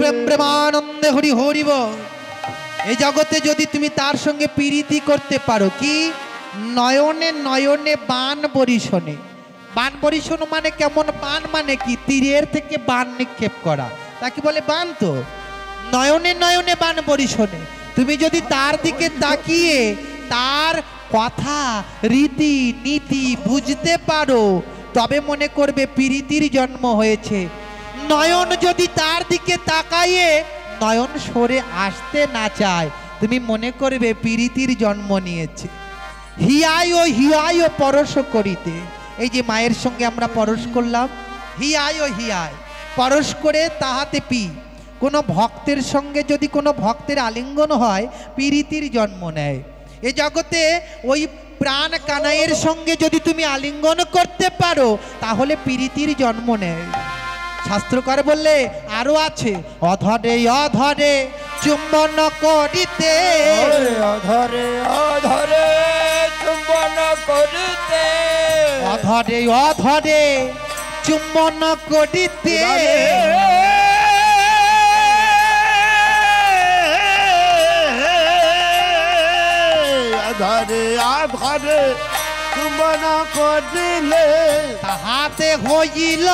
প্রেম প্রেমানন্দে হরি হরি বল। এই জগতে যদি তুমি তার সঙ্গে প্রীতি করতে পারো, কি নয়নে নয়নে বান বরিশনে। বান বরিশন মানে কেমন? বান মানে কি? তীরের থেকে বান নিক্ষেপ করা, তাকে বলে বান। তো নয়নে নয়নে বান বরিশনে তুমি যদি তার দিকে তাকিয়ে তার কথা রীতি নীতি বুঝতে পারো, তবে মনে করবে প্রীতির জন্ম হয়েছে। নয়ন যদি তার দিকে তাকাইয়ে নয়ন সরে আসতে না চায়, তুমি মনে করবে প্রীতির জন্ম নিয়েছে। হিয়ায় ও হিয়ায় ও পরশ করিতে, এই যে মায়ের সঙ্গে আমরা পরশ করলাম, হিয়ায় ও হিয়ায় পরশ করে তাহাতে পি। কোনো ভক্তের সঙ্গে যদি কোনো ভক্তের আলিঙ্গন হয়, প্রীতির জন্ম নেয়। এ জগতে ওই প্রাণ কানাইয়ের সঙ্গে যদি তুমি আলিঙ্গন করতে পারো, তাহলে প্রীতির জন্ম নেয়। শাস্ত্রকার বললে আরো আছে, অধরে অধরে চুম্বন করিতে, অধরে অধরে চুম্বন করিতে, অধরে অধরে চুম্বন করিতে, অধরে অধরে চুম্বন করিলে, তাহাতে হইল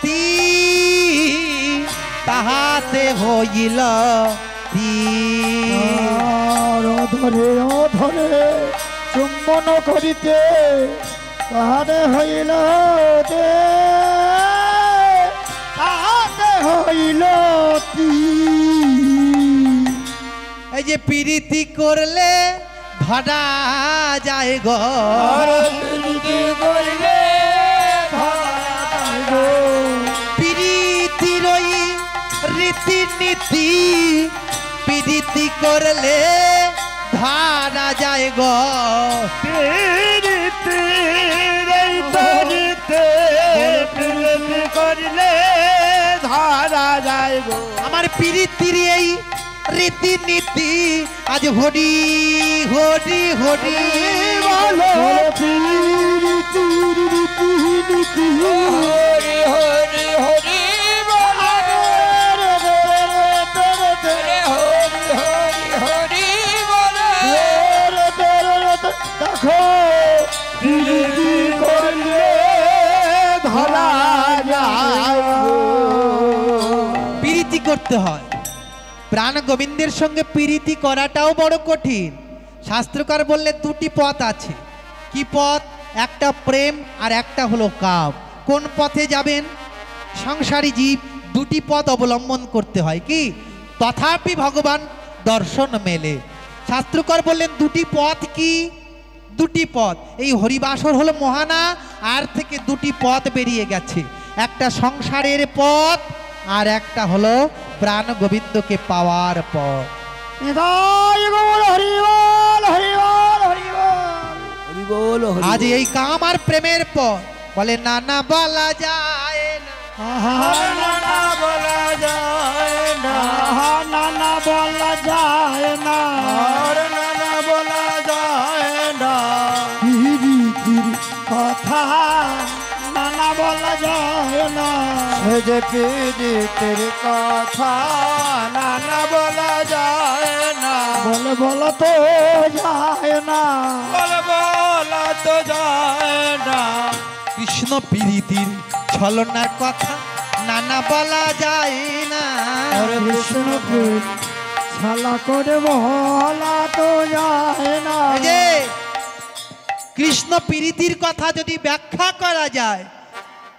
তীর, তাহাতে হইল তীর। অধরে অধরে চুম্বন করিতে, তাহাতে হইল তীর, তাহাতে হইল তীর। এই যে প্রীতি করলে ধরা যায় গো, প্রীতি করলে প্রীতির ওই রীতি নীতি, প্রীতি করলে ধরা যায় গো, প্রীতি করলে ধরা যায় গো। আমার প্রীতির এই রীতি নীতি আজ হরি হরি হরি বলো, প্রীতির রীতি নীতি হরি হরি হরি বলো, হরি হরি হরি বলো। দেখো প্রীতি করলে ধরা যায় গো। প্রীতি করতে হয়। প্রাণ গোবিন্দের সঙ্গে প্রীতি করাটাও বড় কঠিন। শাস্ত্রকার বললে দুটি পথ আছে। কি পথ? একটা প্রেম আর একটা হলো কাম। কোন পথে যাবেন? সংসারী জীব দুটি পথ অবলম্বন করতে হয়, কি তথাপি ভগবান দর্শন মেলে। শাস্ত্রকার বললেন দুটি পথ, কি দুটি পথ? এই হরিবাসর হলো মহানা, আর থেকে দুটি পথ বেরিয়ে গেছে। একটা সংসারের পথ আর একটা হলো প্রাণ গোবিন্দকে পাওয়ার পথ। আজ এই কাম আর প্রেমের পথ বলে না না বলা যায় না, না বলা যায় না, না বলা যায় না, না বলা যায় না। প্রীতির কথা না বলা যায় না, সে যে প্রীতির কথা না বলা যায় না, বলে বলা তো যায় না, বলে বলা তো যায় না। কৃষ্ণ প্রীতির ছলনার কথা নানা বলা যায় না, কৃষ্ণ ছালা করে বলা তো যায় না। যে কৃষ্ণ প্রীতির কথা যদি ব্যাখ্যা করা যায়,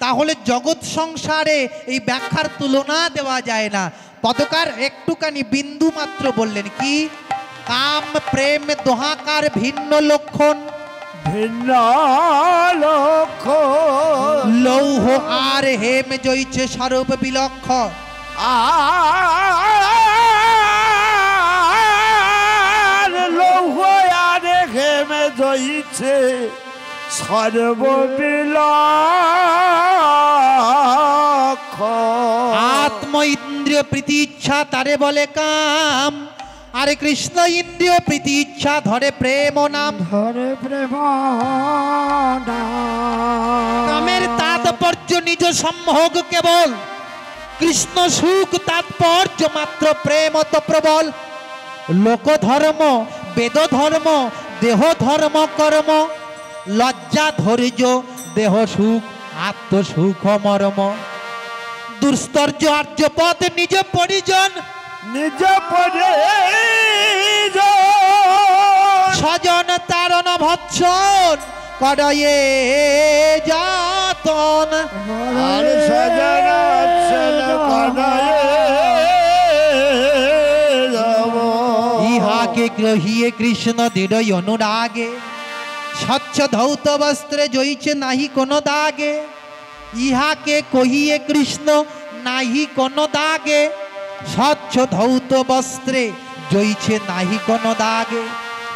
তাহলে জগৎ সংসারে এই ব্যাখ্যার তুলনা দেওয়া যায় না। পদকার একটুখানি বিন্দু মাত্র বললেন, কি কাম প্রেম দোহাকার ভিন্ন লক্ষণ, ভিন্ন লক্ষণ, লৌহ আর হেম জইছে স্বরূপ বিলক্ষণ। লৌহ আর হেমে জইছে সর্ববিলক্ষণ। আত্ম ইন্দ্রিয় প্রীতি ইচ্ছা তারে বলে কাম, আরে কৃষ্ণ ইন্দ্রিয় প্রীতি ইচ্ছা ধরে প্রেম নাম, ধরে প্রেম নাম। কামের তাৎপর্য নিজ সম্ভোগ কেবল, কৃষ্ণ সুখ তাৎপর্য মাত্র প্রেম অত প্রবল, লোক ধর্ম বেদ ধর্ম দেহ ধর্ম কর্ম, লজ্জা ধৈর্য দেহ সুখ আত্মসুখ মর্ম, দুস্তর্য আর্যপদ নিজ পরিজন, নিজ পরিজন স্বজন তারণ ভৎসন করয়ে যাতন, আর সজন অচ্ছল কনয়ে যাব। ইহাকে গ্রহিয়ে কৃষ্ণ দৃঢ় অনুরাগে, স্বচ্ছ ধৌত বস্ত্রে জইছে নাহি কোনো দাগে, ইহাকে কহিয়ে কৃষ্ণ নাহি কোনো দাগে, স্বচ্ছ ধৌত বস্ত্রে জইছে নাহি কোনো দাগে।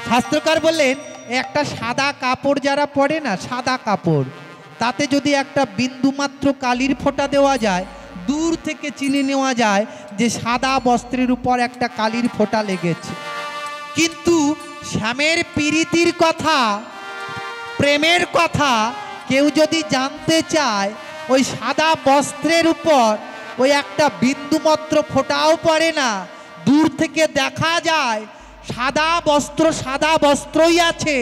শাস্ত্রকার বললেন একটা সাদা কাপড় যারা পরে না, সাদা কাপড়, তাতে যদি একটা বিন্দুমাত্র কালির ফোঁটা দেওয়া যায়, দূর থেকে চিনে নেওয়া যায় যে সাদা বস্ত্রের উপর একটা কালির ফোঁটা লেগেছে। কিন্তু শ্যামের প্রীতির কথা, প্রেমের কথা কেউ যদি জানতে চায়, ওই সাদা বস্ত্রের উপর ওই একটা বিন্দুমাত্র ফোঁটাও পড়ে না, দূর থেকে দেখা যায় সাদা বস্ত্র সাদা বস্ত্রই আছে,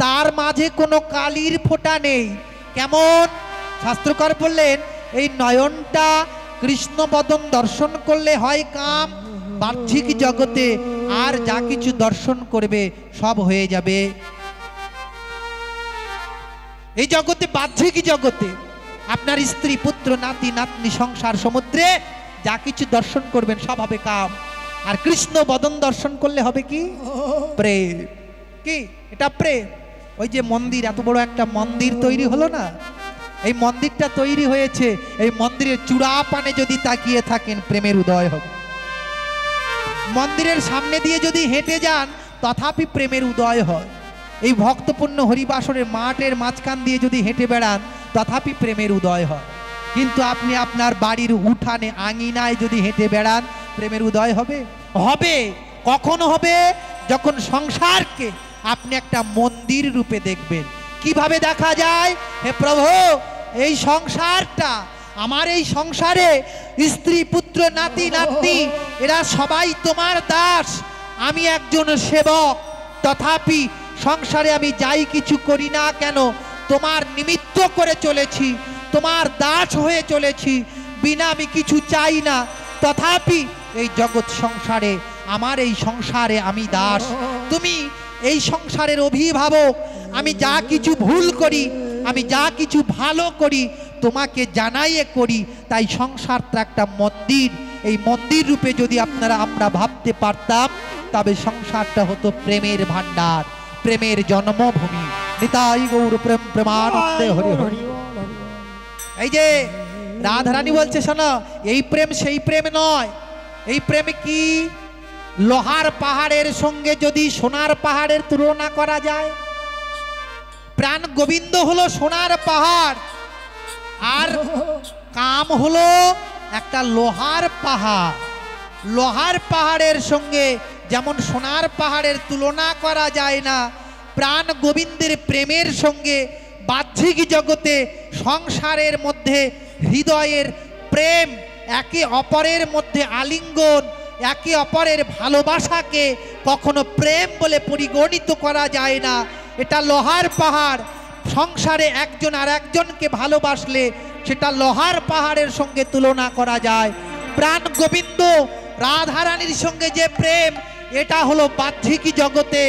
তার মাঝে কোনো কালির ফোঁটা নেই। কেমন? শাস্ত্রকার বললেন এই নয়নটা কৃষ্ণ বদন দর্শন করলে হয় কাম, বাহ্যিক জগতে আর যা কিছু দর্শন করবে সব হয়ে যাবে। এই জগতে বাহ্যিক জগতে আপনার স্ত্রী পুত্র নাতি নাতনি সংসার সমুদ্রে যা কিছু দর্শন করবেন সব হবে কাম, আর কৃষ্ণ বদন দর্শন করলে হবে কি? প্রেম। কি এটা? প্রেম। ওই যে মন্দির, এত বড় একটা মন্দির তৈরি হলো না, এই মন্দিরটা তৈরি হয়েছে, এই মন্দিরের চূড়া পানে যদি তাকিয়ে থাকেন প্রেমের উদয় হবে। মন্দিরের সামনে দিয়ে যদি হেঁটে যান তথাপি প্রেমের উদয় হয়। এই ভক্তপূর্ণ হরিবাসরের মাঠের মাঝখান দিয়ে যদি হেঁটে বেড়ান তথাপি প্রেমের উদয় হয়। কিন্তু আপনি আপনার বাড়ির উঠানে আঙিনায় যদি হেঁটে বেড়ান প্রেমের উদয় হবে? হবে। কখন হবে? যখন সংসারকে আপনি একটা মন্দির রূপে দেখবেন। কিভাবে দেখা যায়? হে প্রভু, এই সংসারটা আমার, এই সংসারে স্ত্রী পুত্র নাতি নাতনি এরা সবাই তোমার দাস, আমি একজন সেবক, তথাপি সংসারে আমি যাই কিছু করি না কেন তোমার নিমিত্ত করে চলেছি, তোমার দাস হয়ে চলেছি, বিনা আমি কিছু চাই না, তথাপি এই জগৎ সংসারে আমার, এই সংসারে আমি দাস, তুমি এই সংসারের অভিভাবক, আমি যা কিছু ভুল করি, আমি যা কিছু ভালো করি তোমাকে জানাইয়ে করি, তাই সংসারটা একটা মন্দির। এই মন্দির রূপে যদি আমরা ভাবতে পারতাম তবে সংসারটা হতো প্রেমের ভান্ডার, প্রেমের জন্মভূমি। নিতাই গৌর প্রেম প্রেমানন্দে হরি হরি। এই যে রাধারানী বলছে শোনো, এই প্রেম সেই প্রেম নয়। এই প্রেম কি? লোহার পাহাড়ের সঙ্গে যদি সোনার পাহাড়ের তুলনা করা যায়, প্রাণ গোবিন্দ হলো সোনার পাহাড়, আর কাম হলো একটা লোহার পাহাড়। লোহার পাহাড়ের সঙ্গে যেমন সোনার পাহাড়ের তুলনা করা যায় না, প্রাণ গোবিন্দের প্রেমের সঙ্গে বাহ্যিক জগতে সংসারের মধ্যে হৃদয়ের প্রেম, একে অপরের মধ্যে আলিঙ্গন, একে অপরের ভালোবাসাকে কখনো প্রেম বলে পরিগণিত করা যায় না। এটা লোহার পাহাড়। সংসারে একজন আর একজনকে ভালোবাসলে সেটা লোহার পাহাড়ের সঙ্গে তুলনা করা যায়। প্রাণ গোবিন্দ রাধারানীর সঙ্গে যে প্রেম, এটা হলো বাহ্যিক জগতে,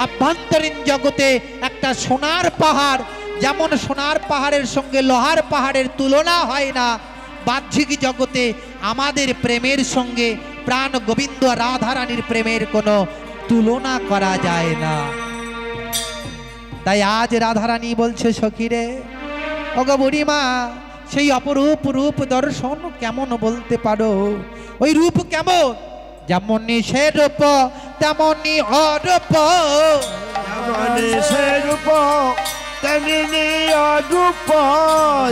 আভ্যন্তরীণ জগতে একটা সোনার পাহাড়। যেমন সোনার পাহাড়ের সঙ্গে লোহার পাহাড়ের তুলনা হয় না, বাহ্যিক জগতে আমাদের প্রেমের সঙ্গে প্রাণ গোবিন্দ রাধারানীর প্রেমের কোনো তুলনা করা যায় না। তাই আজ রাধারানী বলছে সখীরে, ওগো বুড়িমা, সেই অপরূপ রূপ দর্শন কেমন বলতে পারো? ওই রূপ কেমন? যেমনি সে রূপ তেমনি অরূপ, যেমনি সে রূপ তেমনি অরূপ,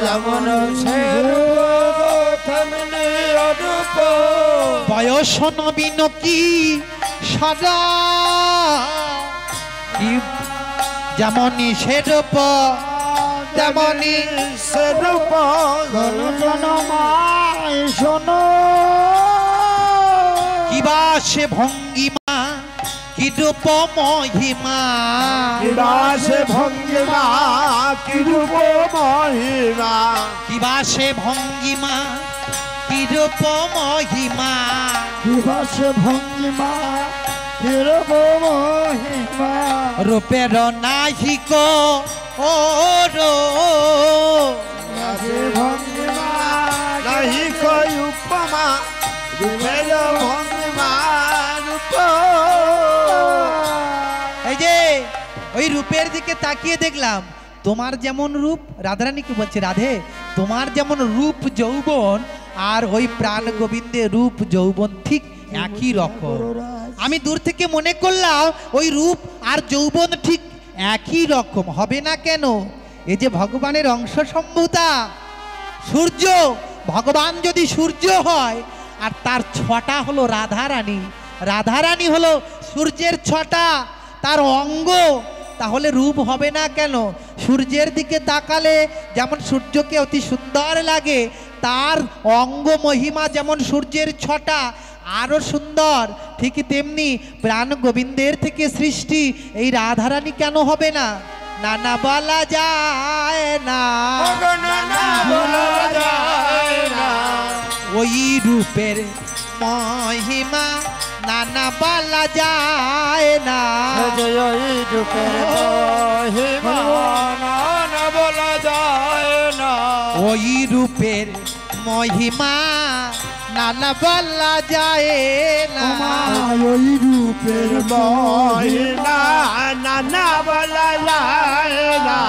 যেমন সে রূপ তেমনি অরূপ, বয়স নবীন কি সদা, যেমনি সে রূপ তেমনি সে রূপ। শোনো মাই শোনো, সে ভঙ্গিমা কি রূপ মহিমা কিবা সে ভঙ্গিমা কি রূপ মহিমা কিবা সে ভঙ্গিমা কি রূপ মহিমা কিবা সে ভঙ্গিমা কি রূপ মহিমা রূপের নাহিক ও রো সে ভঙ্গিমা নাহি কই উপমা রূপের ভঙ্গিমা রূপ এই যে ওই রূপের দিকে তাকিয়ে দেখলাম তোমার যেমন রূপ, রাধারানীকে বলছে রাধে তোমার যেমন রূপ যৌবন আর ওই প্রাণ গোবিন্দের রূপ যৌবন ঠিক একই রকম। আমি দূর থেকে মনে করলাম ওই রূপ আর যৌবন ঠিক একই রকম হবে না কেন? এই যে ভগবানের অংশ সম্ভূতা সূর্য, ভগবান যদি সূর্য হয় আর তার ছটা হলো রাধারানী, রাধারানী হলো সূর্যের ছটা তার অঙ্গ, তাহলে রূপ হবে না কেন? সূর্যের দিকে তাকালে যেমন সূর্যকে অতি সুন্দর লাগে, তার অঙ্গ মহিমা যেমন সূর্যের ছটা আরো সুন্দর, ঠিক তেমনি প্রাণ গোবিন্দের থেকে সৃষ্টি এই রাধারানী কেন হবে না? না না বলা যায় না, ওই রূপের মহিমা না না বলা যায় না, ওই রূপের মহিমা না বলা যায় না, ওই রূপের মহিমা না না বলা যায় না, ওই রূপের মহিমা না বলা যায় না,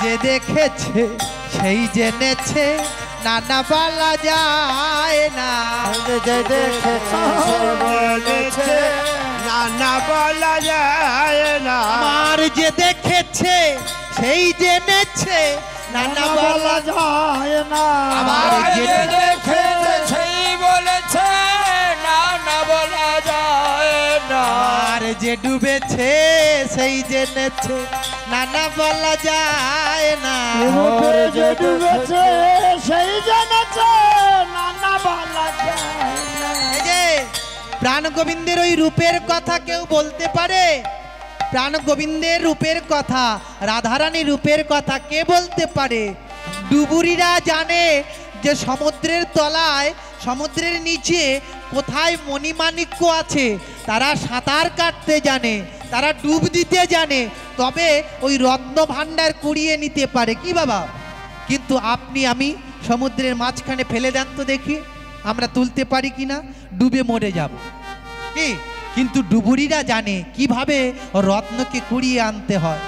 যে দেখেছে সেই জেনেছে না না বলা যায় না, যে দেখেছে বলেছে না বলা যায় না, আমার যে দেখেছে সেই জেনেছে না না বলা যায় না, আমার যে দেখেছে সেই বলেছে না বলা যায় না, আর যে ডুবেছে সেই জেনেছে না না বলা যায় না, যে ডুবেছে সেই জেনেছে না বলা যায় না। এই যে প্রাণ গোবিন্দের ওই রূপের কথা কেউ বলতে পারে? প্রাণ গোবিন্দের রূপের কথা, রাধারানী রূপের কথা কে বলতে পারে? ডুবুরিরা জানে যে সমুদ্রের তলায়, সমুদ্রের নিচে কোথায় মণিমাণিক্য আছে, তারা সাঁতার কাটতে জানে, তারা ডুব দিতে জানে, তবে ওই রত্ন ভাণ্ডার কুড়িয়ে নিতে পারে কি বাবা? কিন্তু আপনি আমি সমুদ্রের মাঝখানে ফেলে দেন তো দেখি আমরা তুলতে পারি কিনা, ডুবে মরে যাব কি? কিন্তু ডুবুরিরা জানে কিভাবে রত্নকে কুড়িয়ে আনতে হয়।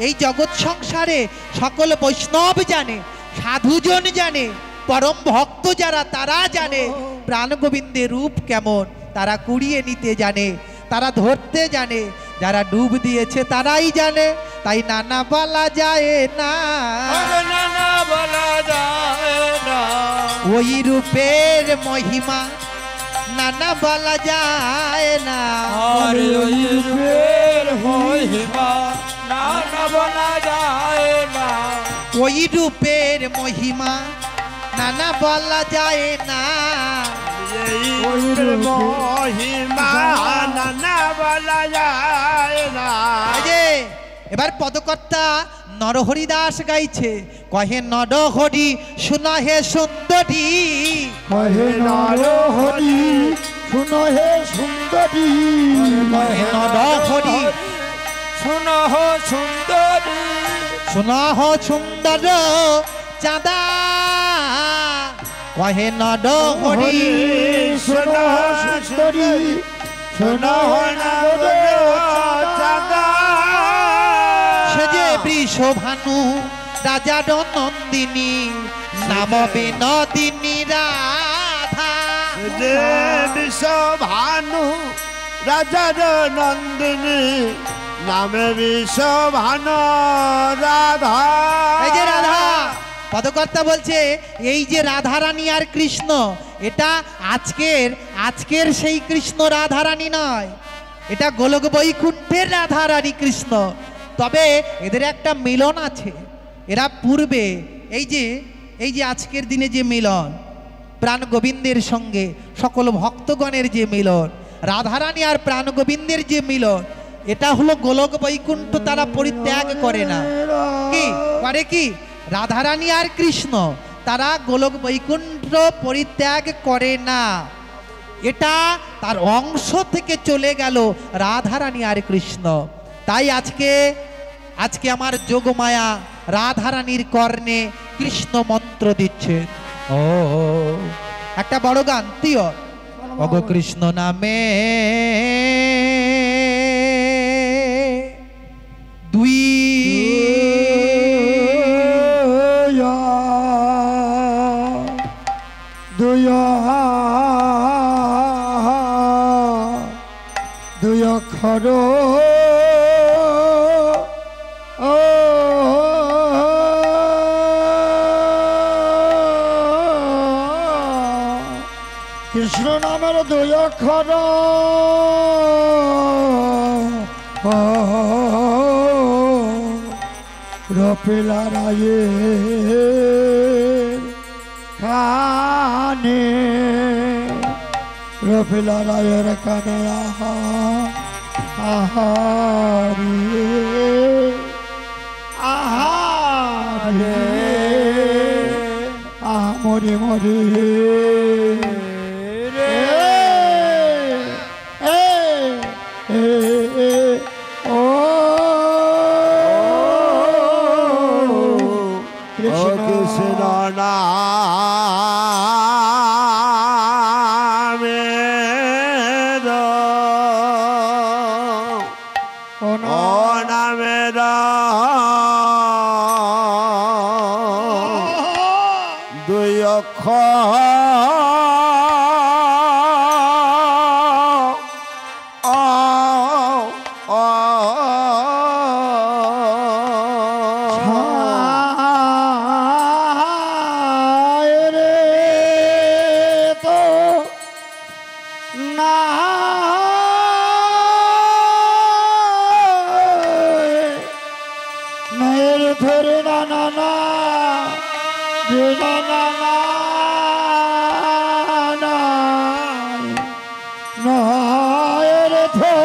এই জগৎ সংসারে সকল বৈষ্ণব জানে, সাধুজন জানে, পরম ভক্ত যারা তারা জানে প্রাণ গোবিন্দের রূপ কেমন, তারা কুড়িয়ে নিতে জানে, তারা ধরতে জানে, যারা ডুব দিয়েছে তারাই জানে। তাই নানা বলা যায় না, না বলা যায় না, ওই রূপের মহিমা নানা বলা যায় না, ওই রূপের মহিমা না বলা যায় না, ওই রূপের মহিমা নানা বলা যায় না, ওই মহিমা না বলা যায় না। এই যে এবার পদকর্তা নরহরি দাস গাইছে, কহে নরহরি শুনো হে সুন্দরী, কহে নরহরি শুনো হে সুন্দরী, কহে নরহরি শুনো হো সুন্দরী, শুনো হো সুন্দর চাঁদা, কহে নরহরি শুনো হো সুন্দরী, শুনো হো চাঁদা, সে যে বৃষভানু রাজা নন্দিনী নাম বিনোদিনী রাধা, যে বিশ্বভানু রাজার নন্দিনী নামে বিশ্বভানু রাধা। এই যে রাধা, পদকর্তা বলছে এই যে রাধারানী আর কৃষ্ণ, এটা আজকের সেই কৃষ্ণ রাধারানী নয়, এটা গোলক বৈকুণ্ঠের রাধারানী কৃষ্ণ। তবে এদের একটা মিলন আছে, এরা পূর্বে এই যে আজকের দিনে যে মিলন প্রাণ গোবিন্দের সঙ্গে সকল ভক্তগণের যে মিলন, রাধারানী আর প্রাণ গোবিন্দের যে মিলন, এটা হলো গোলক বৈকুণ্ঠ তারা পরিত্যাগ করে না। কি করে? কি রাধারানী আর কৃষ্ণ তারা গোলক বৈকুণ্ঠ পরিত্যাগ করে না, এটা তার অংশ থেকে চলে গেল রাধারানী আর কৃষ্ণ। তাই আজকে আমার যোগমায়া রাধারানীর কর্ণে কৃষ্ণ মন্ত্র দিচ্ছে। ও একটা বড় গান তিও, অগ কৃষ্ণ নামে দুই দুই অক্ষর কৃষ্ণ নামের দুই অক্ষর রপিলা রায়ে কানে, রপিলা রায়ের কানে আহা আহারে আহারে মরি মরি ও কৃষ্ণ নামের দুই ধরে না না না রে না না না না নয়ের ধো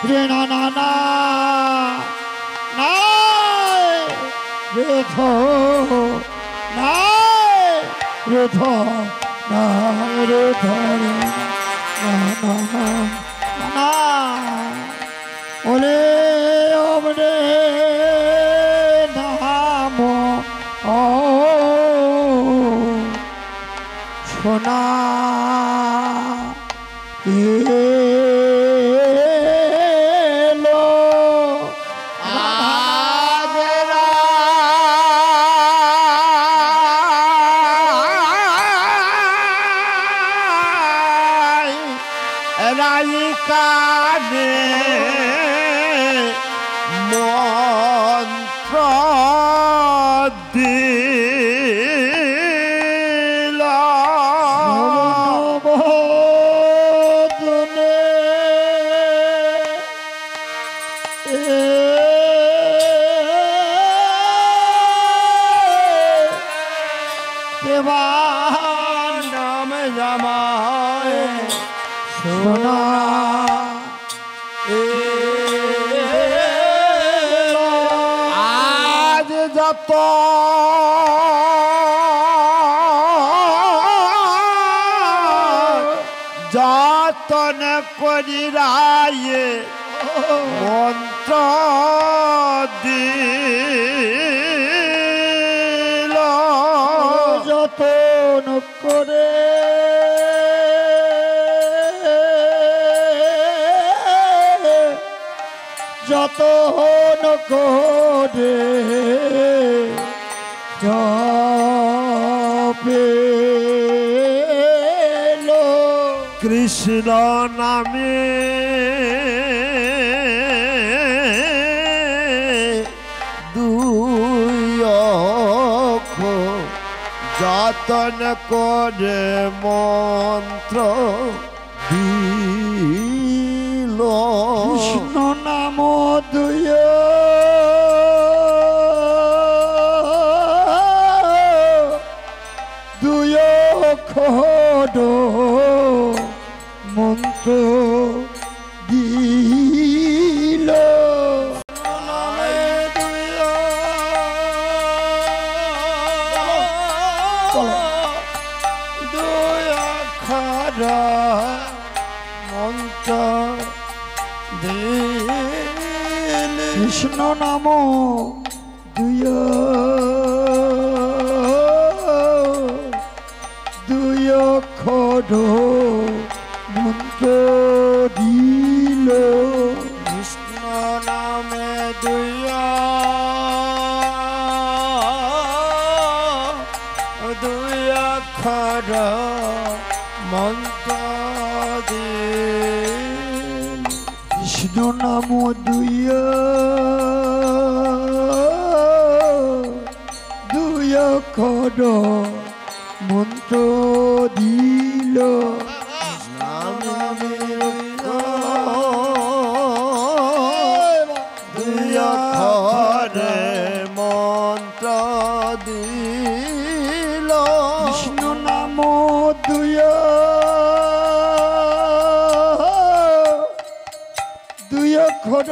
রে না না না নাই রে ধো নাই রে ধো নাই রে ধো না না না ওরে ওরে নাম ও সোনা এলো রাইকানে মন্ত্র দিল বদনে দেবান নাম জামায় সোনা আজ যত যতন করি রায়ে মন্ত্র দিল যতন করে যতন করে জপেলো কৃষ্ণ নামে দুই অক্ষর যতন করে মন্ত্র দিল কৃষ্ণ নাম দুই দুই অক্ষর দুই অক্ষর মন্ত্র দিলে কৃষ্ণ নাম দুই অক্ষর মন্ত্র দিল কৃষ্ণ নামে দুই অক্ষর মন্ত্র দিল কৃষ্ণ নাম দুই অক্ষর মন্ত্র দিল দুই অক্ষর মন্ত্র দিল কৃষ্ণ নাম দুই অক্ষর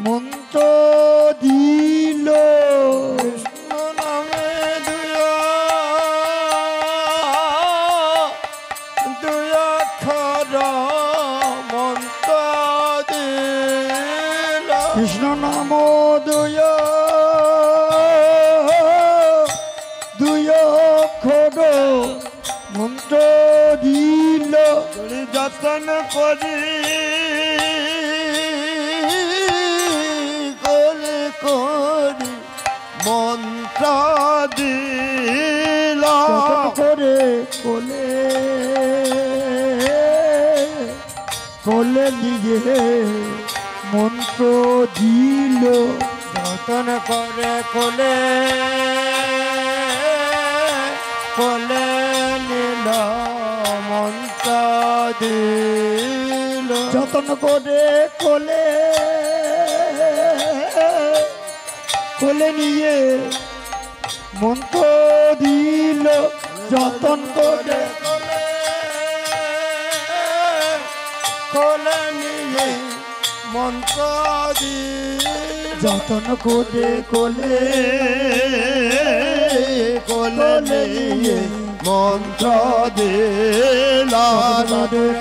মন্ত্র দিল কৃষ্ণ নামে দুই অক্ষর মন্ত্র দিল কৃষ্ণ নাম দুই অক্ষর মন্ত্র দিল যতন করি করি মন্ত্র দিল করে কোলে কোলে নিয়ে মন্ত্র দিল যতন করে কোলে কোলে নিল মন্ত্র দিল যতন করে কোলে কোলে নিয়ে মন্ত্র দিল যতন করে কোলে নিয়ে মন্ত্র দিল যতন করে কোলে কোলে নিয়ে মন্ত্র দিল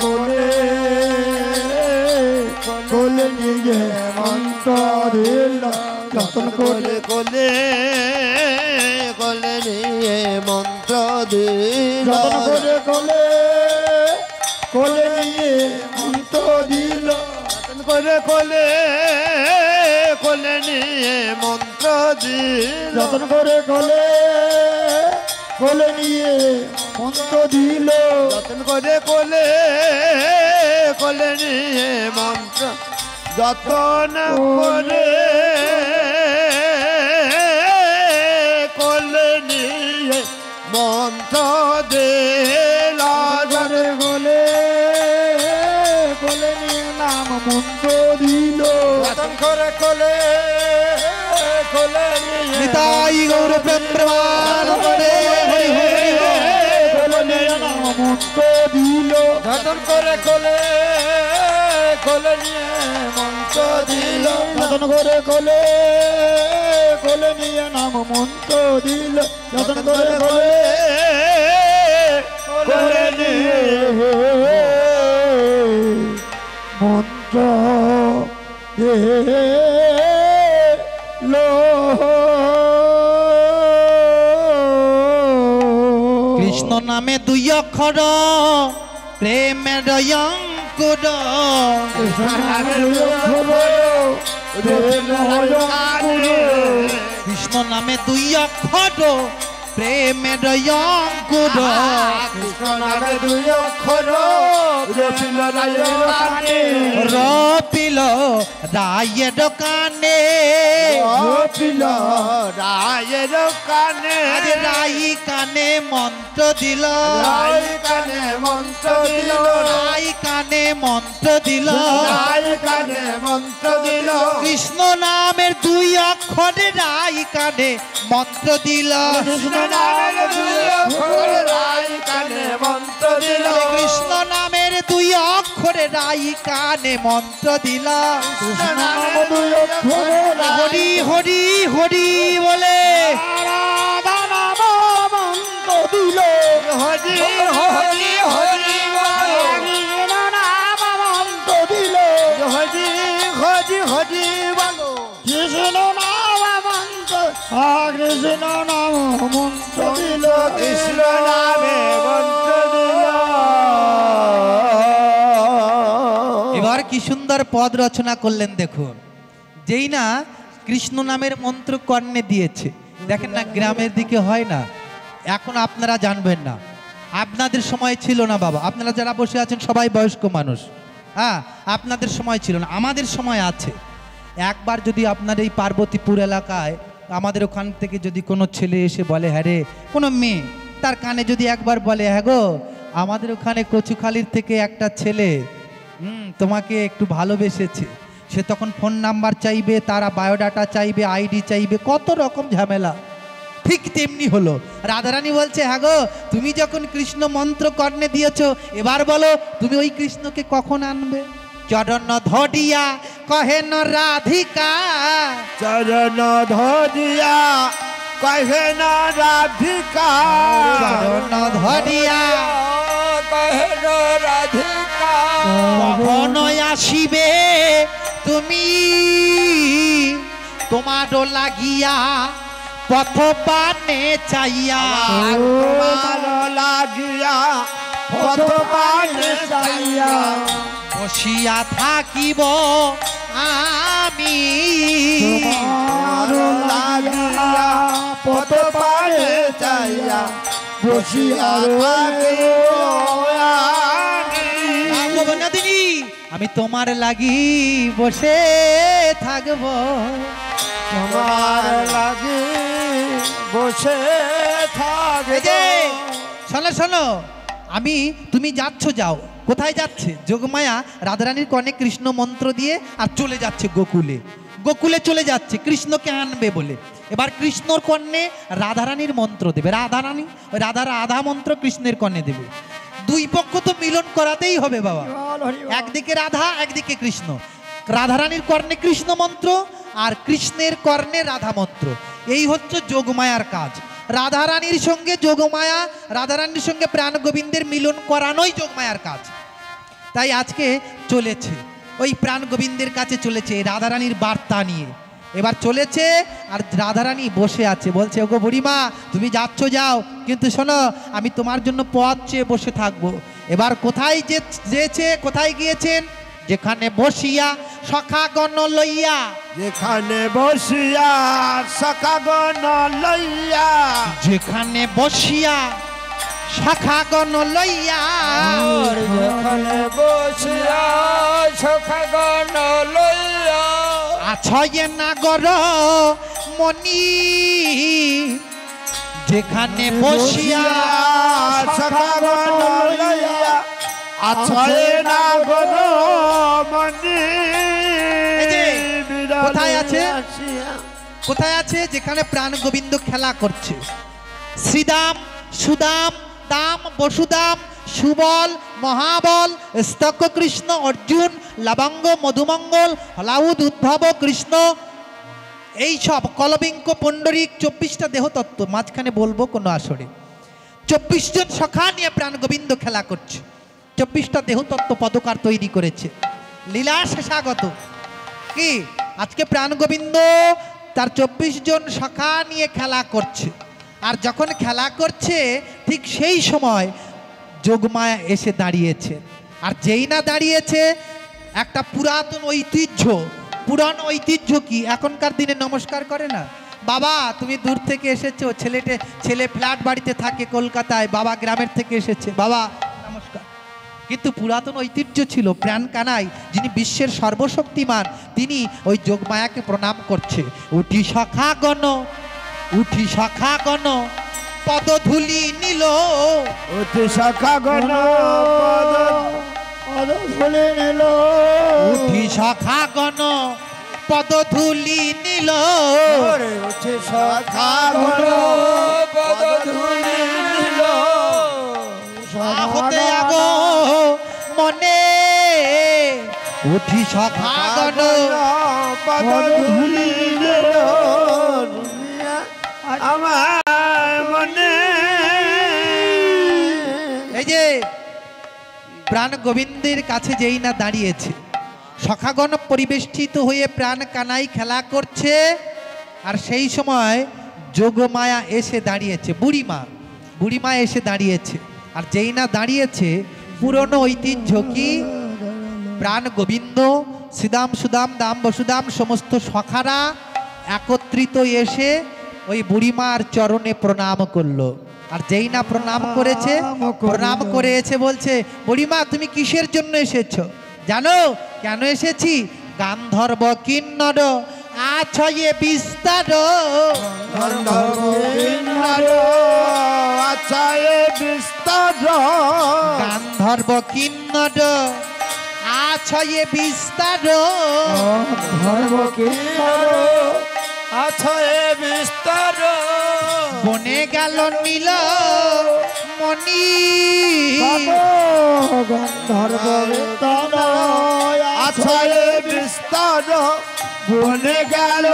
কোলে কোলে নিয়ে মন্ত্র দিল যতন করে কোলে কোলে নিয়ে মন্ত্র দিল যতন করে কোলে কোলে নিয়ে মন্ত্র দিল যতন করে কোলে কোলে নিয়ে মন্ত্র দিল যতন করে কোলে কোলে নিয়ে মন্ত্র দিল যতন করে কোলে কোলে নিয়ে মন্ত্র যতন করে কোলে নিয়ে মন্ত্র দিল কোলে কোলে নিয়ে নাম মন্ত্র দিল যতন করে কোলে কোলে নিয়ে নিতাই গৌর প্রেম প্রমাণ করে হরি হরি কোলে নিয়ে নাম মন্ত্র দিল যতন করে কোলে কোলে নিয়ে মন্ত্র দিল যতন করে কোলে কোলে নিয়ে নাম মন্ত্র দিল যতন করে কোলে কোলে নিয়ে মন্ত্র দিল কৃষ্ণ নামে দুই অক্ষর প্রেমের অঙ্কুর কৃষ্ণ নামে দুই অক্ষর প্রেমের অঙ্কুর কৃষ্ণ নামে দুই অক্ষর রপিল রায়ের কানে রপিল রায়ের কানে রপিল রায়ের কানে আজ রাই কানে মন্ত্র দিল রাই কানে মন্ত্র দিল রাই কানে মন্ত্র দিল রাই কানে মন্ত্র দিল কৃষ্ণ নামের দুই অক্ষরে রাই কানে মন্ত্র দিল কৃষ্ণ নামের দুই অক্ষর রাই কানে মন্ত্র দিল কৃষ্ণ নামের দুই অক্ষরে রাই কানে মন্ত্র দিল কৃষ্ণ নামের দুই অক্ষর হরি হরি হরি বলে রাধা নাম মন্ত্র দিল কৃষ্ণ নামে মন্ত্র দিল। এবার কি সুন্দর পদ রচনা করলেন দেখুন। যেই না কৃষ্ণ নামের মন্ত্র কর্ণে দিয়েছে, দেখেন না গ্রামের দিকে হয় না, এখন আপনারা জানবেন না, আপনাদের সময় ছিল না বাবা, আপনারা যারা বসে আছেন সবাই বয়স্ক মানুষ, হ্যাঁ আপনাদের সময় ছিল না, আমাদের সময় আছে। একবার যদি আপনার এই পার্বতীপুর এলাকায় আমাদের ওখান থেকে যদি কোনো ছেলে এসে বলে হ্যাঁ রে, কোনো মেয়ে তার কানে যদি একবার বলে হ্যাঁ গো আমাদের ওখানে কচুখালির থেকে একটা ছেলে তোমাকে একটু ভালোবেসেছে, সে তখন ফোন নাম্বার চাইবে, তারা বায়োডাটা চাইবে, আইডি চাইবে, কত রকম ঝামেলা। ঠিক তেমনি হলো, রাধারানী বলছে হ্যাঁ গো তুমি যখন কৃষ্ণ মন্ত্র কর্ণে দিয়েছো, এবার বলো তুমি ওই কৃষ্ণকে কখন আনবে। চরণ ধরিয়া কহেন রাধিকা, চরণ ধরিয়া কহেন রাধিকা, চরণ ধরিয়া কহেন রাধিকা, কখন আসিবে তুমি তোমারও লাগিয়া পথ পানে চাইয়া, তোমার লাগিয়া পথ পানে চাইয়া, বসিয়া থাকিব আমি তোমার লাগিয়া পথ পানে চাইয়া, বসিয়া থাকিব আমি। নদিনী আমি তোমার লাগি বসে থাকব, তোমার লাগি বসে থাকবে। শোনো শোনো, আমি তুমি যাচ্ছ যাও, কোথায় যাচ্ছে? যোগমায়া রাধারানীর কর্ণে কৃষ্ণ মন্ত্র দিয়ে আর চলে যাচ্ছে গোকুলে, গোকুলে চলে যাচ্ছে কৃষ্ণকে আনবে বলে। এবার কৃষ্ণর কর্ণে রাধারানীর মন্ত্র দেবে, রাধারানী ওই রাধার আধা মন্ত্র কৃষ্ণের কর্ণে দেবে। দুই পক্ষ তো মিলন করাতেই হবে বাবা, একদিকে রাধা একদিকে কৃষ্ণ, রাধারানীর কর্ণে কৃষ্ণ মন্ত্র আর কৃষ্ণের কর্ণে রাধা মন্ত্র, এই হচ্ছে যোগমায়ার কাজ। রাধারানীর সঙ্গে যোগমায়া, রাধারানীর সঙ্গে প্রাণ গোবিন্দের মিলন করানোই যোগমায়ার কাজ। তাই আজকে চলেছে ওই প্রাণ গোবিন্দের কাছে চলেছে রাধারানীর বার্তা নিয়ে, এবার চলেছে আর রাধারানী বসে আছে, বলছে ওগো বুড়িমা তুমি যাচ্ছ যাও, কিন্তু শোনো আমি তোমার জন্য পথ চেয়ে বসে থাকবো। এবার কোথায় যেছে, কোথায় গিয়েছেন? যেখানে বসিয়া সখাগণ লইয়া, যেখানে বসিয়া সখাগণ লইয়া, যেখানে বসিয়া সখাগণ লইয়া, যেখানে বসিয়া সখাগণ লইয়া, আছয়ে নাগর মণি, যেখানে বসিয়া সখাগণ লইয়া, আছয়ে নাগর মণি। কোথায় আছে? কোথায় আছে? যেখানে প্রাণ গোবিন্দ খেলা করছে। শ্রীদাম, সুদাম, দাম, বসুদাম, সুবল, মহাবল, স্তক কৃষ্ণ, অর্জুন, লবঙ্গ, মধুমঙ্গল, হলাউদ, উদ্ভব কৃষ্ণ, এই সব কলবিঙ্ক, পণ্ডরিক, 24টা দেহতত্ত্ব, মাঝখানে বলবো কোনো আসরে 24 জন সখা নিয়ে প্রাণ গোবিন্দ খেলা করছে। 24টা দেহতত্ত্ব পদকার তৈরি করেছে, লীলা শেষাগত। কি আজকে প্রাণ গোবিন্দ তার 24 জন সখা নিয়ে খেলা করছে, আর যখন খেলা করছে ঠিক সেই সময় যোগমায়া এসে দাঁড়িয়েছে। আর যেই না দাঁড়িয়েছে, একটা পুরাতন ঐতিহ্য, পুরানো ঐতিহ্য কি এখনকার দিনে নমস্কার করে না, বাবা তুমি দূর থেকে এসেছো, ছেলে ফ্ল্যাট বাড়িতে থাকে কলকাতায়, বাবা গ্রামের থেকে এসেছে, বাবা নমস্কার। কিন্তু পুরাতন ঐতিহ্য ছিল প্রাণ কানাই যিনি বিশ্বের সর্বশক্তিমান, তিনি ওই যোগমায়াকে প্রণাম করছে। উঠি সখাগণ, উঠি সখাগণ পদধূলি নিল, অতি সখাগণ পদধূলি নিল, উঠি সখাগণ পদধূলি নিল, অতি সখাগণ পদধূলি নিল, হতে আগো মনে উঠি সখাগণ পদধূলি নিল আমার মনে। এই যে প্রাণ গোবিন্দের কাছে যেই না দাঁড়িয়েছে, সখাগণ পরিবেষ্টিত হয়ে প্রাণ কানাই খেলা করছে, আর সেই সময় যোগমায়া এসে দাঁড়িয়েছে, বুড়িমা এসে দাঁড়িয়েছে। আর যেই না দাঁড়িয়েছে, পুরনো ঐতিহ্য কি প্রাণ গোবিন্দ, শ্রীদাম সুদাম দাম বসুদাম সমস্ত সখারা একত্রিত এসে ওই বুড়িমার চরণে প্রণাম করলো। আর যেই না প্রণাম করেছে, প্রণাম করেছে, বলছে বুড়িমা তুমি কিসের জন্য এসেছো জানো? কেন এসেছি? গান্ধর্ব কিন্নর আছয়ে বিস্তার, গান্ধর্ব কিন্নর আছয়ে বিস্তার, বনে গেল নীল মণি, গন্ধর্ব আছয়ে বিস্তার, বনে গেল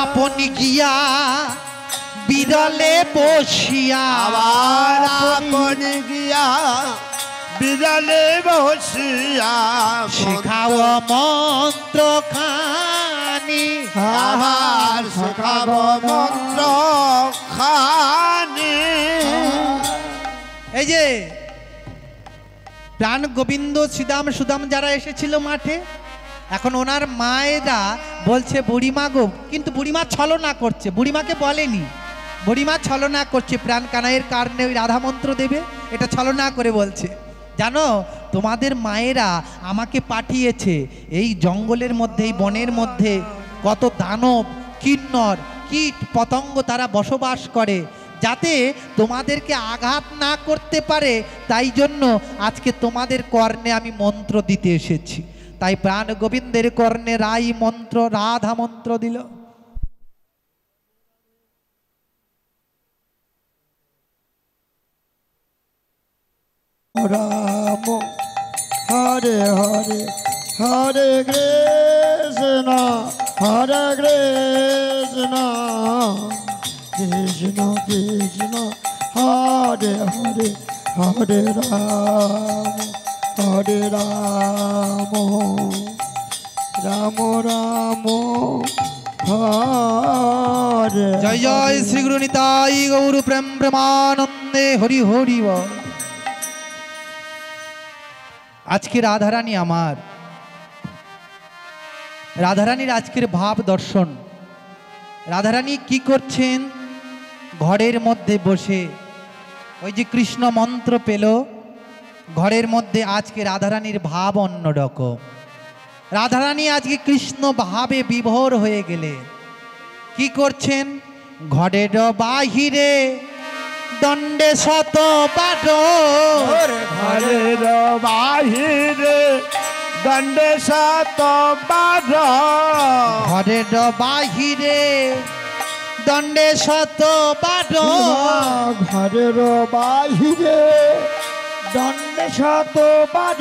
আপনি গিয়া বিরলে বসিয়া, আবার আপনি গিয়া বিরলে বসিয়া, শেখাও মন্ত্র খানি, আবার শেখাব মন্ত্র খানি। এই যে প্রাণ গোবিন্দ শ্রীদাম সুদাম যারা এসেছিল মাঠে, এখন ওনার মায়েরা বলছে বুড়িমা গো, কিন্তু বুড়িমা ছলনা করছে, বুড়িমাকে বলেনি, বুড়িমা ছলনা করছে, প্রাণ কানাইয়ের কারণে ওই রাধা মন্ত্র দেবে, এটা ছলনা করে বলছে। জানো তোমাদের মায়েরা আমাকে পাঠিয়েছে এই জঙ্গলের মধ্যে, এই বনের মধ্যে কত দানব কিন্নর কীট পতঙ্গ তারা বসবাস করে, যাতে তোমাদেরকে আঘাত না করতে পারে, তাই জন্য আজকে তোমাদের কর্ণে আমি মন্ত্র দিতে এসেছি। তাই প্রাণ গোবিন্দের কর্ণে রাই মন্ত্র, রাধা মন্ত্র দিল। রাম হরে হরে, হরে কৃষ্ণ হরে কৃষ্ণ, কৃষ্ণ কৃষ্ণ হরে হরে, হরে রাম হরে রাম, রাম রাম হরে। জয় জয় শ্রী গুরু নিতাই গৌর প্রেম প্রেমানন্দে হরি হরি বল। আজকে রাধারানী আমার, রাধারানীর আজকের ভাব দর্শন। রাধারানী কি করছেন? ঘরের মধ্যে বসে ওই যে কৃষ্ণ মন্ত্র পেল, ঘরের মধ্যে আজকে রাধারানীর ভাব অন্যরকম। রাধারানী আজকে কৃষ্ণ ভাবে বিভোর হয়ে গেলে কি করছেন? ঘরের বাহিরে দণ্ডে শত বাট, ঘরের বাহিরে দণ্ডে শত বাট, ঘরের বাহিরে দণ্ডে শত বাট, ঘরের বাহিরে দণ্ডে শত বাট,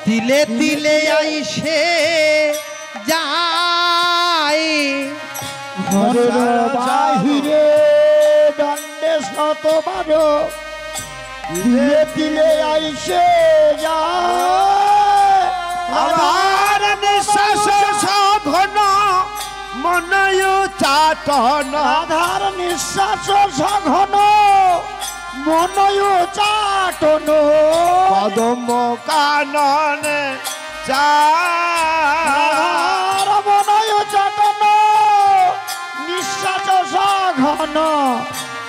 তিলে তিলে আইসে যায়, ঘরের বাহিরে দণ্ডে শত বাট, তিলে তিলে আইসে যায়, আবার নিঃশ্বাস সাধন মনয় চাটন, আধার নিঃশ্বাস সাধন মনয় চাটন, কদম্ব কাননে চার মনয় চাটন, নিঃশ্বাস সাধন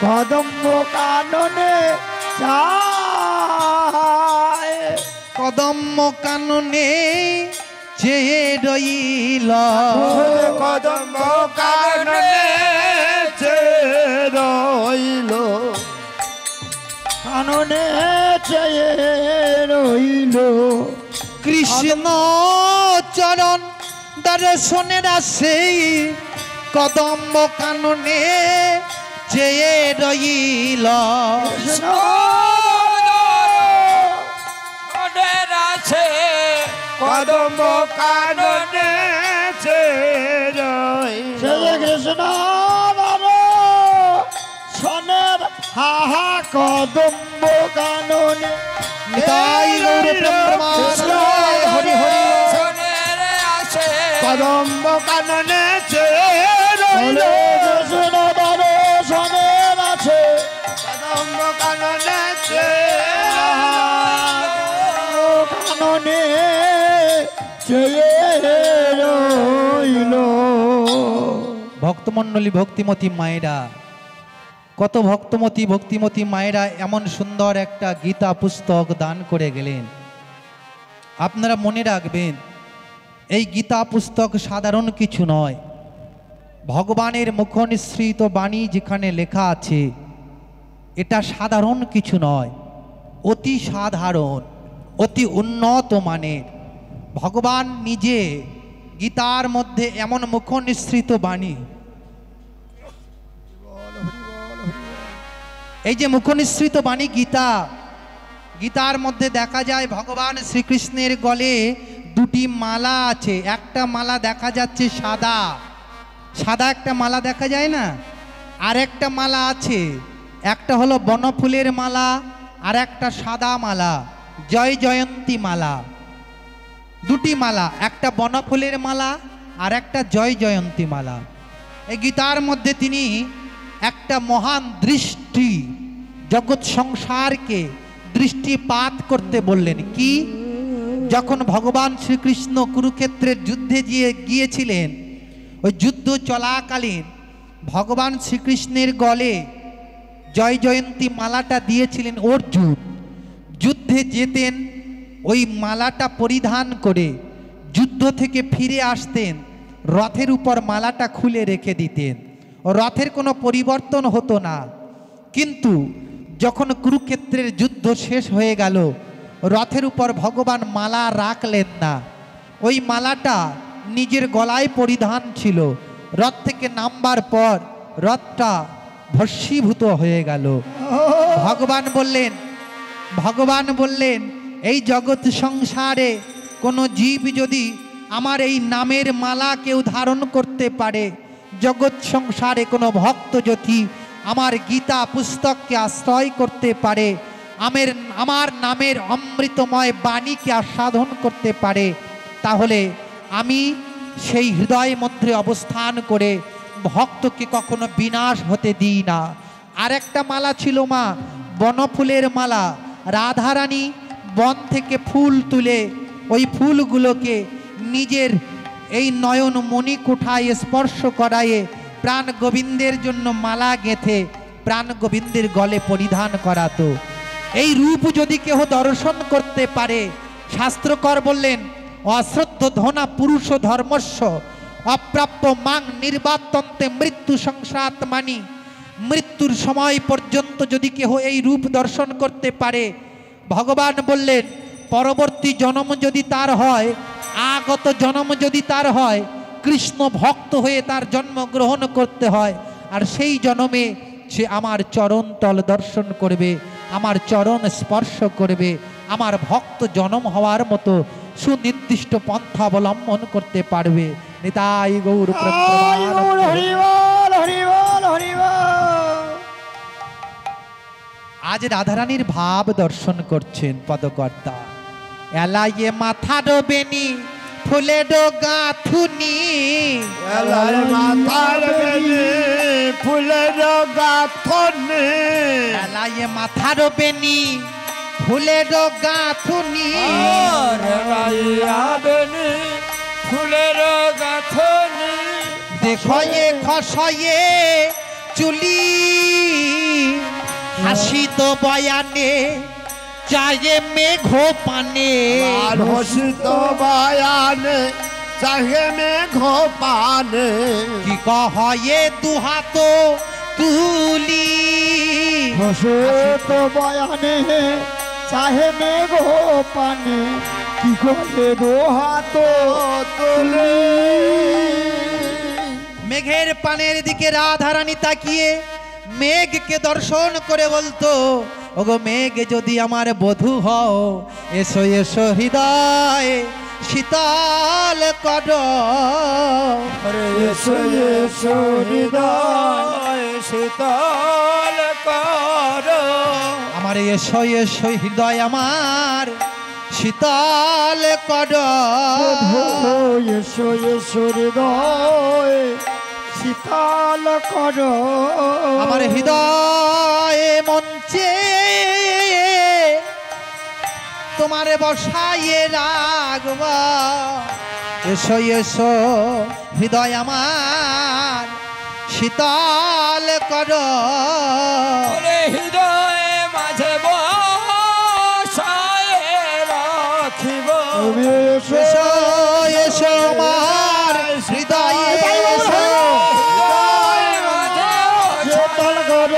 কদম্ব কাননে চায়, কদম্ব কাননে চেয়ে রইল, কদম্ব কাননে চেয়ে রইল, কাননে চেয়ে রইল, কৃষ্ণ চরণ দর্শনের আসেই কদম্ব কাননে চেয়ে রইল, কদম্ব কাননে চেয়ে রইল, কৃষ্ণ সনের হাহা কদম্ব কাননে, নিতাই গৌর প্রেম প্রেমানন্দে হরি হরি। কদম্ব কাননে চেয়ে রইল কৃষ্ণ দর্শনের আছে কদম্ব কাননে কাননে চেয়ে রইল। ভক্তমণ্ডলী, ভক্তিমতী মায়েরা, কত ভক্তিমতী মায়েরা এমন সুন্দর একটা গীতা পুস্তক দান করে গেলেন। আপনারা মনে রাখবেন, এই গীতা পুস্তক সাধারণ কিছু নয়। ভগবানের মুখনিসৃত বাণী যেখানে লেখা আছে, এটা সাধারণ কিছু নয়, অতি সাধারণ, অতি উন্নত মানের। ভগবান নিজে গীতার মধ্যে এমন মুখনিসৃত বাণী, এই যে মুখনিসৃত বাণী গীতা, গীতার মধ্যে দেখা যায় ভগবান শ্রীকৃষ্ণের গলে দুটি মালা আছে। একটা মালা দেখা যাচ্ছে সাদা, সাদা একটা মালা দেখা যায় না, আর একটা মালা আছে, একটা হলো বনফুলের মালা আর একটা সাদা মালা, জয় জয়ন্তী মালা। দুটি মালা, একটা বনফুলের মালা আর একটা জয় জয়ন্তী মালা। এই গীতার মধ্যে তিনি একটা মহান দৃষ্টি, জগৎ সংসারকে দৃষ্টিপাত করতে বললেন। কি? যখন ভগবান শ্রীকৃষ্ণ কুরুক্ষেত্রের যুদ্ধে গিয়েছিলেন, ওই যুদ্ধ চলাকালীন ভগবান শ্রীকৃষ্ণের গলে জয় জয়ন্তী মালাটা দিয়েছিলেন অর্জুন। যুদ্ধে যেতেন ওই মালাটা পরিধান করে, যুদ্ধ থেকে ফিরে আসতেন, রথের উপর মালাটা খুলে রেখে দিতেন, রথের কোনো পরিবর্তন হতো না। কিন্তু যখন কুরুক্ষেত্রের যুদ্ধ শেষ হয়ে গেল, রথের উপর ভগবান মালা রাখলেন না, ওই মালাটা নিজের গলায় পরিধান ছিল। রথ থেকে নামবার পর রথটা ভস্মীভূত হয়ে গেল। ভগবান বললেন এই জগৎ সংসারে কোনো জীব যদি আমার এই নামের মালা কেউ ধারণ করতে পারে, জগৎ সংসারে কোনো ভক্ত যদি আমার গীতা পুস্তককে আশ্রয় করতে পারে, আমার নামের অমৃতময় বাণীকে আস্বাদন করতে পারে, তাহলে আমি সেই হৃদয় মধ্যে অবস্থান করে ভক্তকে কখনো বিনাশ হতে দিই না। আরেকটা মালা ছিল মা, বনফুলের মালা। রাধারানী বন থেকে ফুল তুলে ওই ফুলগুলোকে নিজের এই নয়ন মণি কোঠায় স্পর্শ করায়ে প্রাণ গোবিন্দের জন্য মালা গেঁথে প্রাণ গোবিন্দের গলে পরিধান করাতো। এই রূপ যদি কেহ দর্শন করতে পারে, শাস্ত্রকর বললেন অশ্রদ্ধ ধনা পুরুষ ধর্মস্য অপ্রাপ্য মাং নির্বাতন্তে মৃত্যু সংসাত্মানি। মৃত্যুর সময় পর্যন্ত যদি কেহ এই রূপ দর্শন করতে পারে, ভগবান বললেন পরবর্তী জন্ম যদি তার হয়, আগত জন্ম যদি তার হয়, কৃষ্ণ ভক্ত হয়ে তার জন্ম গ্রহণ করতে হয়, আর সেই জন্মে সে আমার চরণ তল দর্শন করবে, আমার চরণ স্পর্শ করবে, আমার ভক্ত জন্ম হওয়ার মতো সুনির্দিষ্ট পন্থা অবলম্বন করতে পারবে। নিতাই গৌর আজ রাধারানীর ভাব দর্শন করছেন পদকর্তা। এলাইয়ে মাথার বেনি ফুলের গাঁথুনি, মাথার বেনি ফুলের গাঁথুনি, এলাইয়ে মাথার বেনি ফুলের গাঁথুনি, ফুলের গাঁথুনি, দেখয়ে খসয়ে চুলি, হাসিত বয়ানে চায়ে মেঘ পানে, হাসিত বয়ানে চাহে মেঘ পানে, কি কহয়ে দুহাত তুলি, হাসিত বয়ানে চাহে মেঘ পানে, কি কহে দুহাত তুলি। মেঘের পানের দিকে রাধারানী তাকিয়ে মেঘকে দর্শন করে বলতো, ওগো মেঘ যদি আমার বধূ হও, এসো এসো হৃদয় শীতল কর, এসো এসো হৃদয় শীতল কর, আমার এসো এসো হৃদয় আমার শীতল কর এসো এসো হৃদয় শীতল কর আমার হৃদয়ে মঞ্চে তোমারে বসাইয়ে রাখব এসো এসো হৃদয় আমার শীতল কর হৃদয়ে মাঝে বসায় রাখিব এসো এসো আমার হৃদয়ে এসো শীতল কর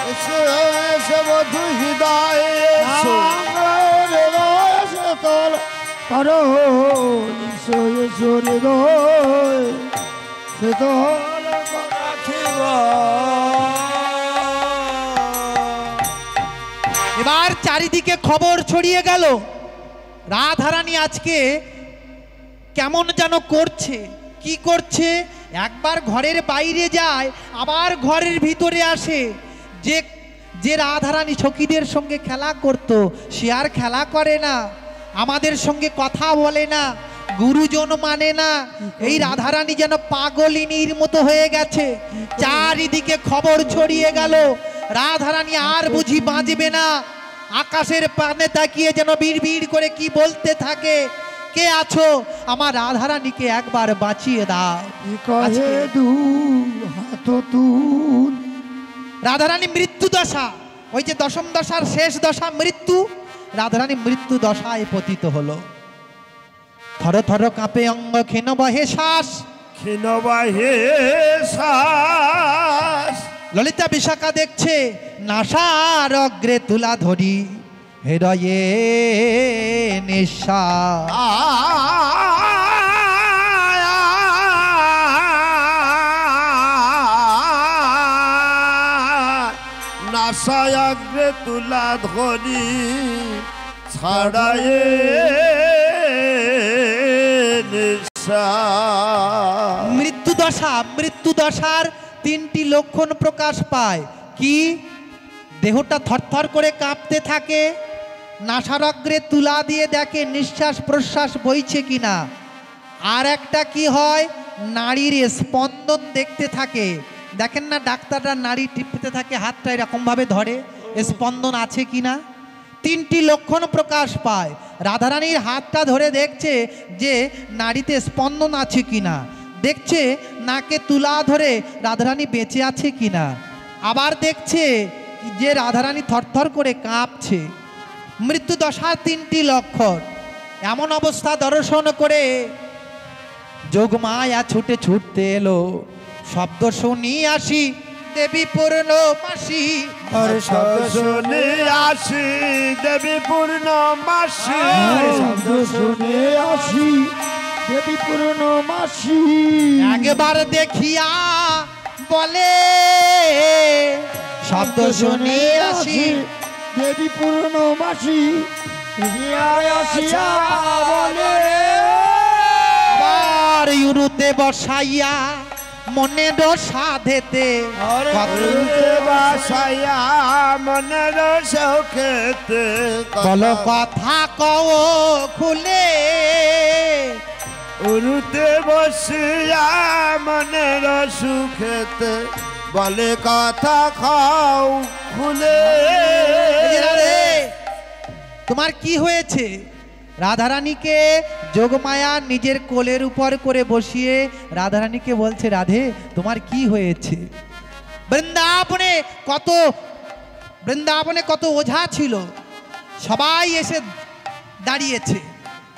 এসো এসো বধু হৃদয় এসো শীতল কর এসো এসো হৃদয় শীতল রাখিব এবার চারিদিকে খবর ছড়িয়ে গেল রাধারানী আজকে কেমন যেন করছে কি করছে একবার ঘরের বাইরে যায় আবার ঘরের ভিতরে আসে যে যে রাধারানী সখীদের সঙ্গে খেলা করত সে আর খেলা করে না আমাদের সঙ্গে কথা বলে না গুরুজন মানে না এই রাধারানী যেন পাগলিনীর মতো হয়ে গেছে চারিদিকে খবর ছড়িয়ে গেল রাধারানী আর বুঝি বাঁচবে না আকাশের পানে তাকিয়ে যেন বিড় করে কি বলতে থাকে কে আছো আমার রাধারানীকে একবার বাঁচিয়ে দাও কহে দু হাত তুল রাধারানী মৃত্যু দশা ওই যে দশম দশার শেষ দশা মৃত্যু রাধারানী মৃত্যু দশায় পতিত হলো থর থর কাঁপে অঙ্গ ক্ষীণ বহে শ্বাস ক্ষীণ বাহে শ্বাস ললিতা বিশাখা দেখছে নাসার অগ্রে তুলা ধরি হৃদয়ে নিঃশ্বাস নাসায়াগ্রে তুলা ধরি ছাড়ায়ে মৃত্যু দশার তিনটি লক্ষণ প্রকাশ পায় কি দেহটা থরথর করে কাঁপতে থাকে নাসারগ্রে তুলা দিয়ে দেখে নিঃশ্বাস প্রশ্বাস বইছে কিনা আর একটা কি হয় নাড়ির স্পন্দন দেখতে থাকে দেখেন না ডাক্তাররা নাড়ি টিপতে থাকে হাতটা এরকমভাবে ধরে স্পন্দন আছে কিনা তিনটি লক্ষণ প্রকাশ পায় রাধারানীর হাতটা ধরে দেখছে যে নাড়িতে স্পন্দন আছে কিনা দেখছে নাকে তুলা ধরে রাধারানী বেঁচে আছে কিনা আবার দেখছে যে রাধারানী থরথর করে কাঁপছে মৃত্যু দশার তিনটি লক্ষণ এমন অবস্থা দর্শন করে যোগমায়া ছুটতে এলো শব্দ শুনি আসি দেবী পূর্ণমাসী শব্দ শুনে আসি দেবী পূর্ণমাসী শব্দ শুনে আসি দেবী পূর্ণমাসী একবার দেখিয়া বলে শব্দ শুনি আসি দেবী পূর্ণমাসী আসিয়া বলে আবার ইউরুতে বসাইয়া মনে সাধেতে বাসাইয়া মনের সৌখেতে বল কথা কও খুলে উরুতে বসিয়া মনের সুখেতে বলে কথা খাও খুলে তোমার কি হয়েছে রাধারানীকে যোগমায়া নিজের কোলের উপর করে বসিয়ে রাধারানীকে বলছে রাধে তোমার কি হয়েছে বৃন্দাবনে কত ওঝা ছিল সবাই এসে দাঁড়িয়েছে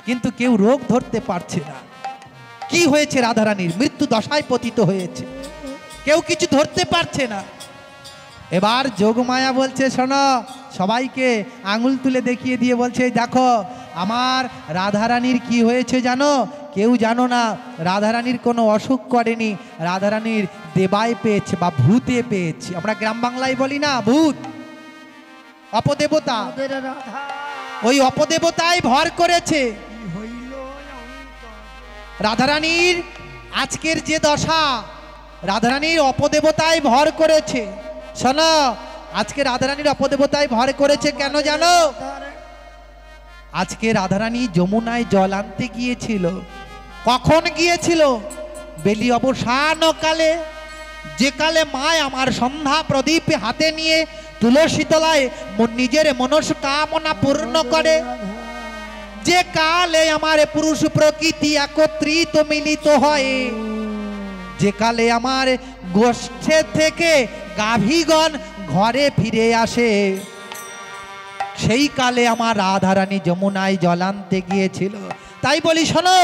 কিন্তু কেউ রোগ ধরতে পারছে না কি হয়েছে রাধারানীর মৃত্যু দশায় পতিত হয়েছে কেউ কিছু ধরতে পারছে না এবার যোগমায়া বলছে শোনো সবাইকে আঙুল তুলে দেখিয়ে দিয়ে বলছে দেখো আমার রাধারানীর কি হয়েছে জানো কেউ জানো না রাধারানীর কোনো অসুখ করেনি রাধারানীর দেবায় পেয়েছে বা ভূতে পেয়েছে আমরা গ্রাম বাংলায় বলি না ভূত অপদেবতা ওই অপদেবতায় ভর করেছে রাধারানীর আজকের যে দশা রাধারানীর অপদেবতায় ভর করেছে শোনো আজকে রাধারানীর অপদেবতায় ভর করেছে কেন জানো আজকে রাধারানী যমুনায় জল আনতে গিয়েছিল। কখন গিয়েছিল? বেলি অবসান কালে, যে কালে মায় আমার সন্ধ্যা প্রদীপ হাতে নিয়ে তুলসী তলায় নিজের মনস্কামনা পূর্ণ করে, যে কালে আমার পুরুষ প্রকৃতি একত্রিত মিলিত হয়, যে কালে আমার গোষ্ঠে থেকে গাভীগণ ঘরে ফিরে আসে, সেই কালে আমার রাধারানী যমুনায় জল আনতে গিয়েছিল। তাই বলি শোনো,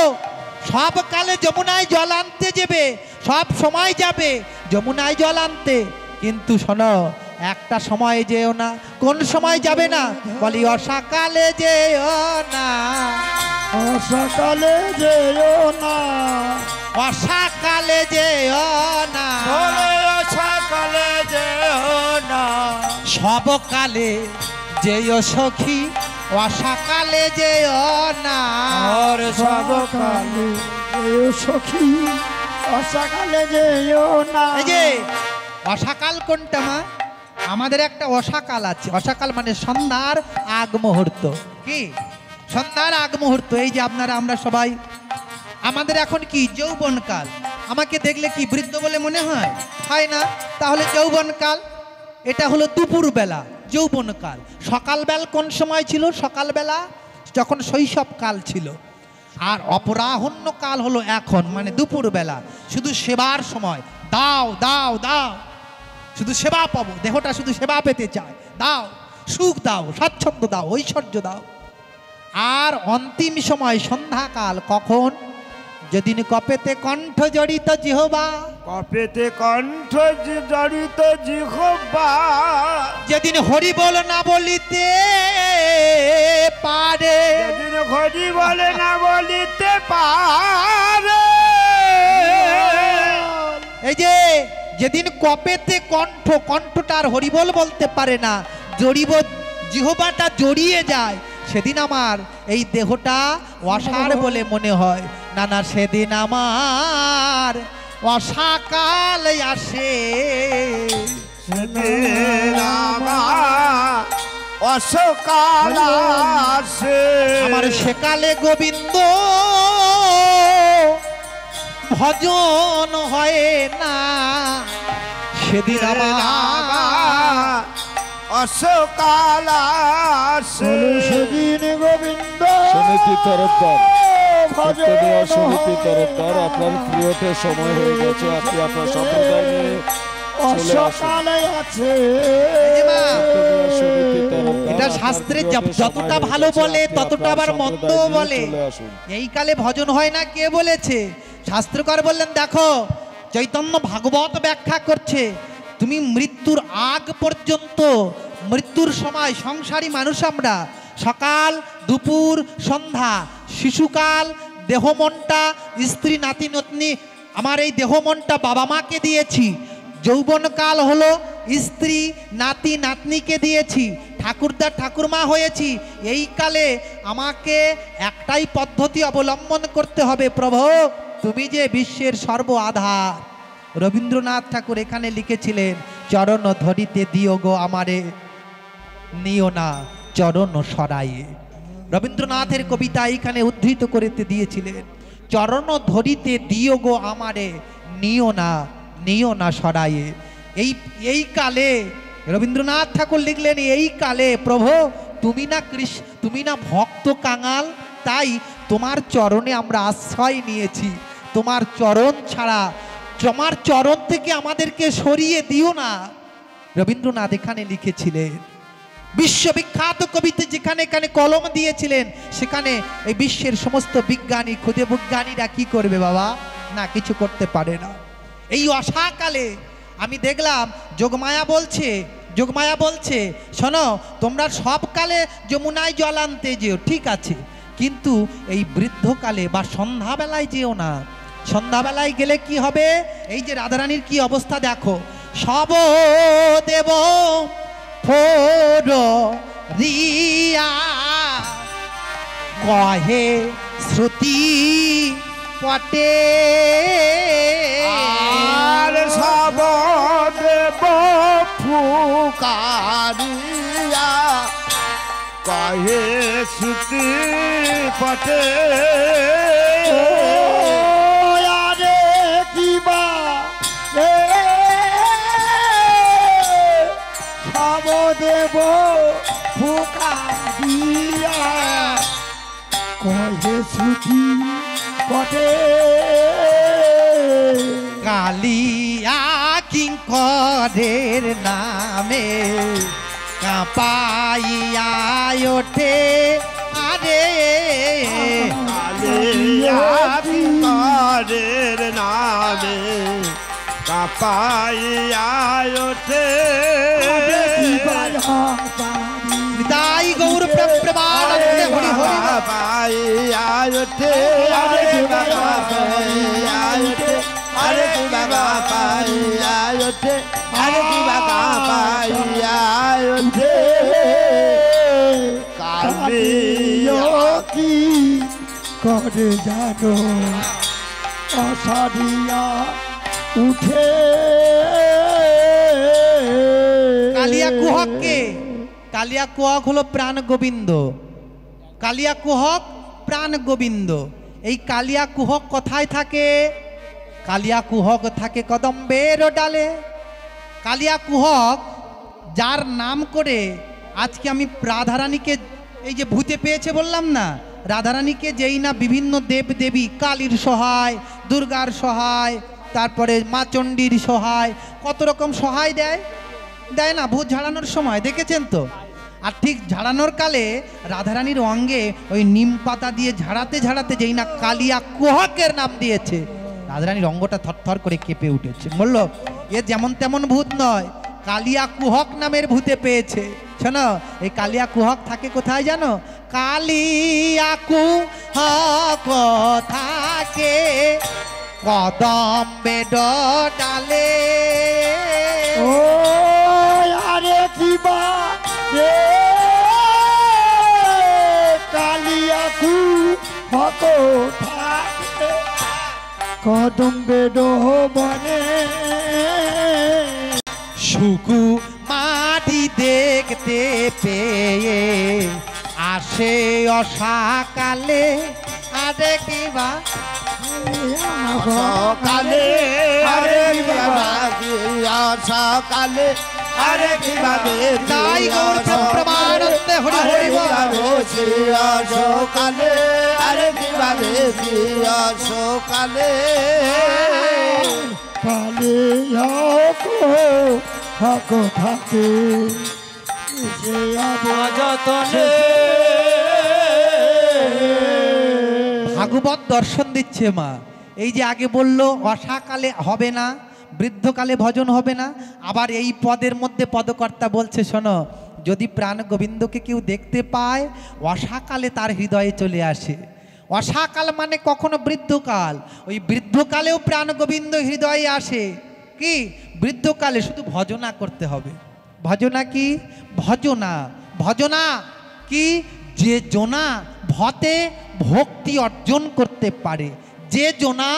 সব কালে যমুনায় জল আনতে যাবে, সব সময় যাবে যমুনায় জল আনতে, কিন্তু শোনো একটা সময় যেও না। কোন সময় যাবে না? বলি অসকালে যেও না, সকালে যেও না, অসকালে যেও না, সকালে যেও না, সব কালে যেও সখী, অসকালে যেও না। আর সকালে যেও সখী, সকালে যেও না। এই যে অসকাল কোনটা মা? আমাদের একটা অসকাল আছে। অসকাল মানে সন্ধ্যার আগ মুহূর্ত। কি সন্ধ্যার আগ মুহূর্ত? এই যে আপনারা আমরা সবাই, আমাদের এখন কি যৌবনকাল। আমাকে দেখলে কি বৃদ্ধ বলে মনে হয়? হয় না। তাহলে যৌবনকাল এটা হলো দুপুরবেলা, যৌবনকাল। সকালবেলা কোন সময় ছিল? সকালবেলা যখন শৈশবকাল ছিল। আর অপরাহ্ন কাল হলো এখন, মানে দুপুরবেলা, শুধু সেবার সময়। দাও দাও দাও, শুধু সেবা পাবো, দেহটা শুধু সেবা পেতে চায়। দাও, সুখ দাও, স্বাচ্ছন্দ্য দাও, ঐশ্বর্য দাও। আর অন্তিম সময় সন্ধ্যাকাল কখন? যেদিন কপেতে কণ্ঠ জড়িত জিহ্বা, কপেতে কণ্ঠ জড়িত জিহ্বা, যেদিন হরি বল না বলিতে পারে, যেদিন হরি বলে না বলিতে পারে। এই যে যেদিন কপেতে কণ্ঠ, কণ্ঠটা আর হরিবল বলতে পারে না, জড়িব জিহ্বাটা জড়িয়ে যায়, সেদিন আমার এই দেহটা অসার বলে মনে হয়। না না, সেদিন আমার অসাকাল আসে, সেদিন আমার অসকাল আসে। আমার সেকালে গোবিন্দ ভজন হয় না, সেদিন আমার অসকাল আসে। সেদিন গোবিন্দ সমিতি তরফদার, ভজন সত্যদেওয়া সমিতি তরফদার, আপনার প্রিয়তে সময় হয়ে গেছে, আপনি আপনার সম্প্রদায় নিয়ে চলে আসুন। সকালে আছে। এই যে মা, সত্যদেওয়া সমিতি তরফদার, এটা আপনার শাস্ত্রে প্রিয়তে যতটা সময় ভালো হয়ে গেছে, বলে আপনি ততটা আপনার আবার মন্দ সম্প্রদায় নিয়ে বলে। চলে আসুন। এই কালে ভজন হয় না কে বলেছে? শাস্ত্রকার বললেন, দেখো চৈতন্য ভাগবত ব্যাখ্যা করছে, তুমি মৃত্যুর আগ পর্যন্ত, মৃত্যুর সময় সংসারী মানুষ আমরা, সকাল দুপুর সন্ধ্যা, শিশুকাল দেহ মনটা স্ত্রী নাতি নতনি, আমার এই দেহ মনটা বাবা মাকে দিয়েছি। যৌবনকাল হলো স্ত্রী নাতি নাতনিকে দিয়েছি, ঠাকুরদা ঠাকুরমা হয়েছি। এই কালে আমাকে একটাই পদ্ধতি অবলম্বন করতে হবে, প্রভু তুমি যে বিশ্বের সর্ব আধার। রবীন্দ্রনাথ ঠাকুর এখানে লিখেছিলেন, চরণ ধরিতে দিও গো আমারে, নিও না চরণ সরাইয়ে। রবীন্দ্রনাথের কবিতা এখানে উদ্ধৃত করতে দিয়েছিলেন, চরণ ধরিতে দিও গো আমারে, নিও না সরাইয়ে। এই কালে রবীন্দ্রনাথ ঠাকুর লিখলেন, এই কালে প্রভু তুমি না ভক্ত কাঙাল, তাই তোমার চরণে আমরা আশ্রয় নিয়েছি। তোমার চরণ ছাড়া, তোমার চরণ থেকে আমাদেরকে সরিয়ে দিও না। রবীন্দ্রনাথ এখানে লিখেছিলেন। বিশ্ববিখ্যাত কবিতে যেখানে এখানে কলম দিয়েছিলেন, সেখানে এই বিশ্বের সমস্ত বিজ্ঞানী, খুদে বিজ্ঞানীরা কি করবে বাবা? না, কিছু করতে পারে না। এই অসাকালে আমি দেখলাম যোগমায়া বলছে শোনো, তোমরা সব কালে যমুনায় জল আনতে যেও, ঠিক আছে, কিন্তু এই বৃদ্ধকালে বা সন্ধ্যাবেলায় যেও না। সন্ধ্যাবেলায় গেলে কি হবে? এই যে রাধারানীর কি অবস্থা দেখো, সব দেব ফোর রিয়া কহে শ্রুতি পটে, আর সব দেব ফুকারিয়া কহে শ্রুতি পটে আরে কিবা সমদেব ফুকা দিয়া কহে শ্রুতি কটে কালিয়া কিঙ্করের নামে কাঁপাইয়া ওঠে আরে কালিয়া কিঙ্করের নামে কাঁপাইয়া ওঠে তাই গৌর প্রেমানন্দে হরি হরি পাইয়া ওঠে আরে বাবা পাইয়া ওঠে আরে বাবা পাইয়া ওঠে আরে বাবা পাইয়া ওঠে কালিয়া কি করে জানো অসারিয়া উঠে কালিয়া কুহক কে? কালিয়া কুহক হলো প্রাণ গোবিন্দ। কালিয়া কুহক প্রাণ গোবিন্দ। এই কালিয়া কুহক কোথায় থাকে? কালিয়া কুহক থাকে কদম্বের ডালে। কালিয়া কুহক যার নাম করে আজকে আমি রাধারানীকে এই যে ভূতে পেয়েছে বললাম না, রাধারানীকে যেই না বিভিন্ন দেব দেবী কালীর সহায়, দুর্গার সহায়, তারপরে মা চণ্ডীর সহায়, কত রকম সহায় দেয় দেয় না ভূত ঝাড়ানোর সময়, দেখেছেন তো? আর ঠিক ঝাড়ানোর কালে রাধারানীর অঙ্গে ওই নিম পাতা দিয়ে ঝাড়াতে ঝাড়াতে যেই না কালিয়া কুহকের নাম দিয়েছে, রাধারানীর অঙ্গটা থরথর করে কেঁপে উঠেছে। বলল এ যেমন তেমন ভূত নয়, কালিয়া কুহক নামের ভূতে পেয়েছে। শোনো, এই কালিয়া কুহক থাকে কোথায় জানো? কালিয়া কুহক থাকে কদম্বে ডালে। ও আরে কিবা রে কালিয়া কু হক থাকে কদম্বে বনে শুকু মাটি দেখতে পেয়ে আসে অসাকালে আরে কিবা সকালে আরে বাবা সকালে আরে কিভাবে তাই গৌর প্রেমানন্দে হরি হরি বল। সকালে আরে কিভাবে সকালে কালে হক থাকে সে যতনে ভাগবত দর্শন দিচ্ছে মা। এই যে আগে বলল অসাকালে হবে না, বৃদ্ধকালে ভজন হবে না, আবার এই পদের মধ্যে পদকর্তা বলছে শোনো, যদি প্রাণ গোবিন্দকে কেউ দেখতে পায় অসাকালে তার হৃদয়ে চলে আসে। অসাকাল মানে কখনো বৃদ্ধকাল, ওই বৃদ্ধকালেও প্রাণ গোবিন্দ হৃদয়ে আসে। কি বৃদ্ধকালে শুধু ভজনা করতে হবে। ভজনা কি? ভজনা ভজনা কি? যে জনা ভতে ভক্তি অর্জন করতে পারে, যে জনা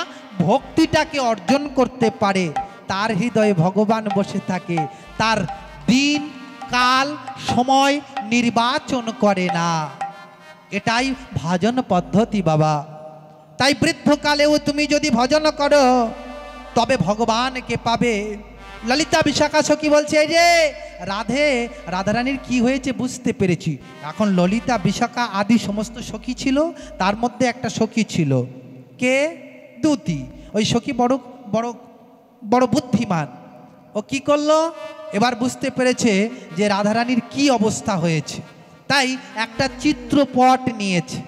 ভক্তিটাকে অর্জন করতে পারে তার হৃদয়ে ভগবান বসে থাকে, তার দিন কাল সময় নির্বাচন করে না। এটাই ভজন পদ্ধতি বাবা। তাই বৃদ্ধকালেও তুমি যদি ভজন করো তবে ভগবানকে পাবে। ললিতা বিশাখা সখী বলছে এই যে রাধারানীর কি হয়েছে বুঝতে পেরেছি। এখন ললিতা বিশাখা আদি সমস্ত সখী ছিল, তার মধ্যে একটা সখী ছিল কে? দুতি। ওই সখী বড় বড় বড় বুদ্ধিমান। ও কি করলো? এবার বুঝতে পেরেছে যে রাধারানীর কি অবস্থা হয়েছে, তাই একটা চিত্রপট নিয়েছে।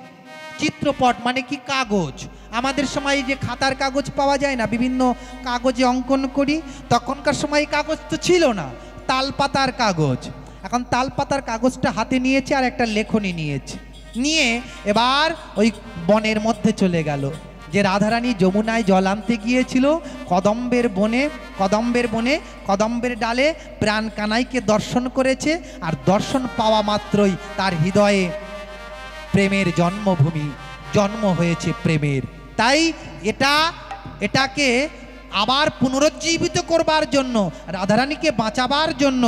চিত্রপট মানে কি? কাগজ। আমাদের সময় যে খাতার কাগজ পাওয়া যায় না, বিভিন্ন কাগজে অঙ্কন করি, তখনকার সময় কাগজ তো ছিল না, তালপাতার কাগজ। এখন তালপাতার কাগজটা হাতে নিয়েছে আর একটা লেখনী নিয়েছে, নিয়ে এবার ওই বনের মধ্যে চলে গেল। যে রাধারানী যমুনায় জল আনতে গিয়েছিল, কদম্বের বনে কদম্বের ডালে প্রাণ কানাইকে দর্শন করেছে, আর দর্শন পাওয়া মাত্রই তার হৃদয়ে প্রেমের জন্মভূমি, জন্ম হয়েছে প্রেমের। তাই এটাকে আবার পুনরুজ্জীবিত করবার জন্য, রাধারানীকে বাঁচাবার জন্য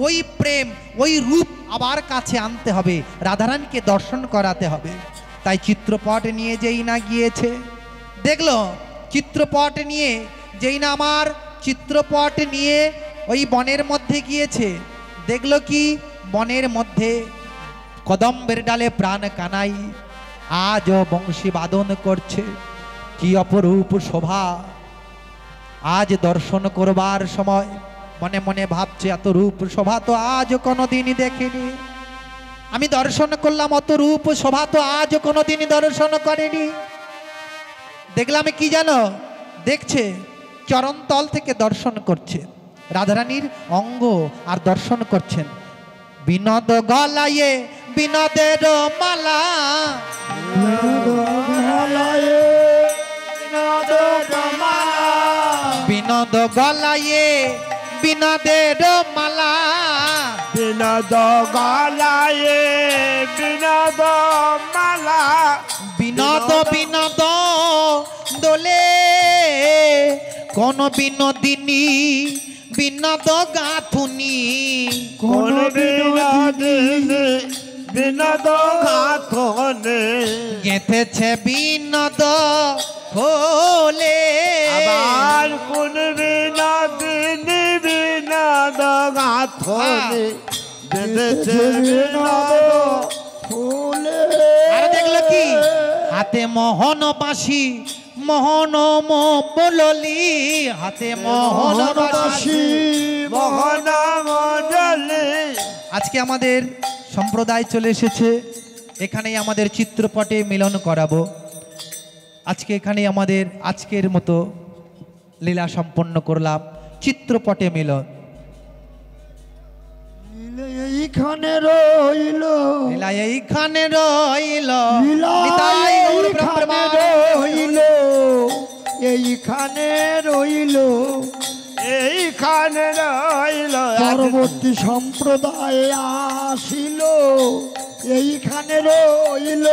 ওই প্রেম, ওই রূপ আবার কাছে আনতে হবে, রাধারানীকে দর্শন করাতে হবে। তাই চিত্রপট নিয়ে যেই না গিয়েছে, দেখলো চিত্রপট নিয়ে যেই না আমার চিত্রপট নিয়ে ওই বনের মধ্যে গিয়েছে, দেখলো কি বনের মধ্যে কদম্বের ডালে প্রাণ কানাই আজও বংশী বাদন করছে। কি অপরূপ শোভা! আজ দর্শন করবার সময় মনে মনে ভাবছে এত রূপ শোভা তো আজ কোনোদিনই দেখিনি। আমি দর্শন করলাম, অত রূপ শোভা তো আজ কোনোদিনই দর্শন করেনি। দেখলাম কি জানো, দেখছে চরণতল থেকে দর্শন করছে রাধারানীর অঙ্গ আর দর্শন করছেন। বিনোদ গলায়ে বিনোদের মালা, বিনোদ গলায়ে বিনোদের মালা, বিনোদ গলায়ে বিনোদ মালা, বিনোদ বিনোদ দোলে কোন বিনোদিনী বিনোদ গাথুনি, কোন বিনোদিনী বিনোদ গাথনে, গেঁথেছে বিনোদ হলে। আবার কোন বিনোদিনী বিনোদ গাথনে, বেঁধেছে বিনোদ ফুলে। আর দেখলো কি হাতে মোহন বাঁশি, মোহন বললি, হাতে মোহন বাঁশি, মোহন মণ্ডলী। আজকে আমাদের সম্প্রদায় চলে এসেছে, এখানেই আমাদের চিত্রপটে মিলন করাবো। আজকে এখানেই আমাদের আজকের মতো লীলা সম্পন্ন করলাম, চিত্রপটে মিলন। এইখানে রইল, লীলা এইখানে রইল, লীলা নিতাই গৌর এইখানে ব্রহ্মানন্দ। রইল, এইখানে রইল। এইখানে রইল পরবর্তী সম্প্রদায়ে আসিল, এইখানে রইল।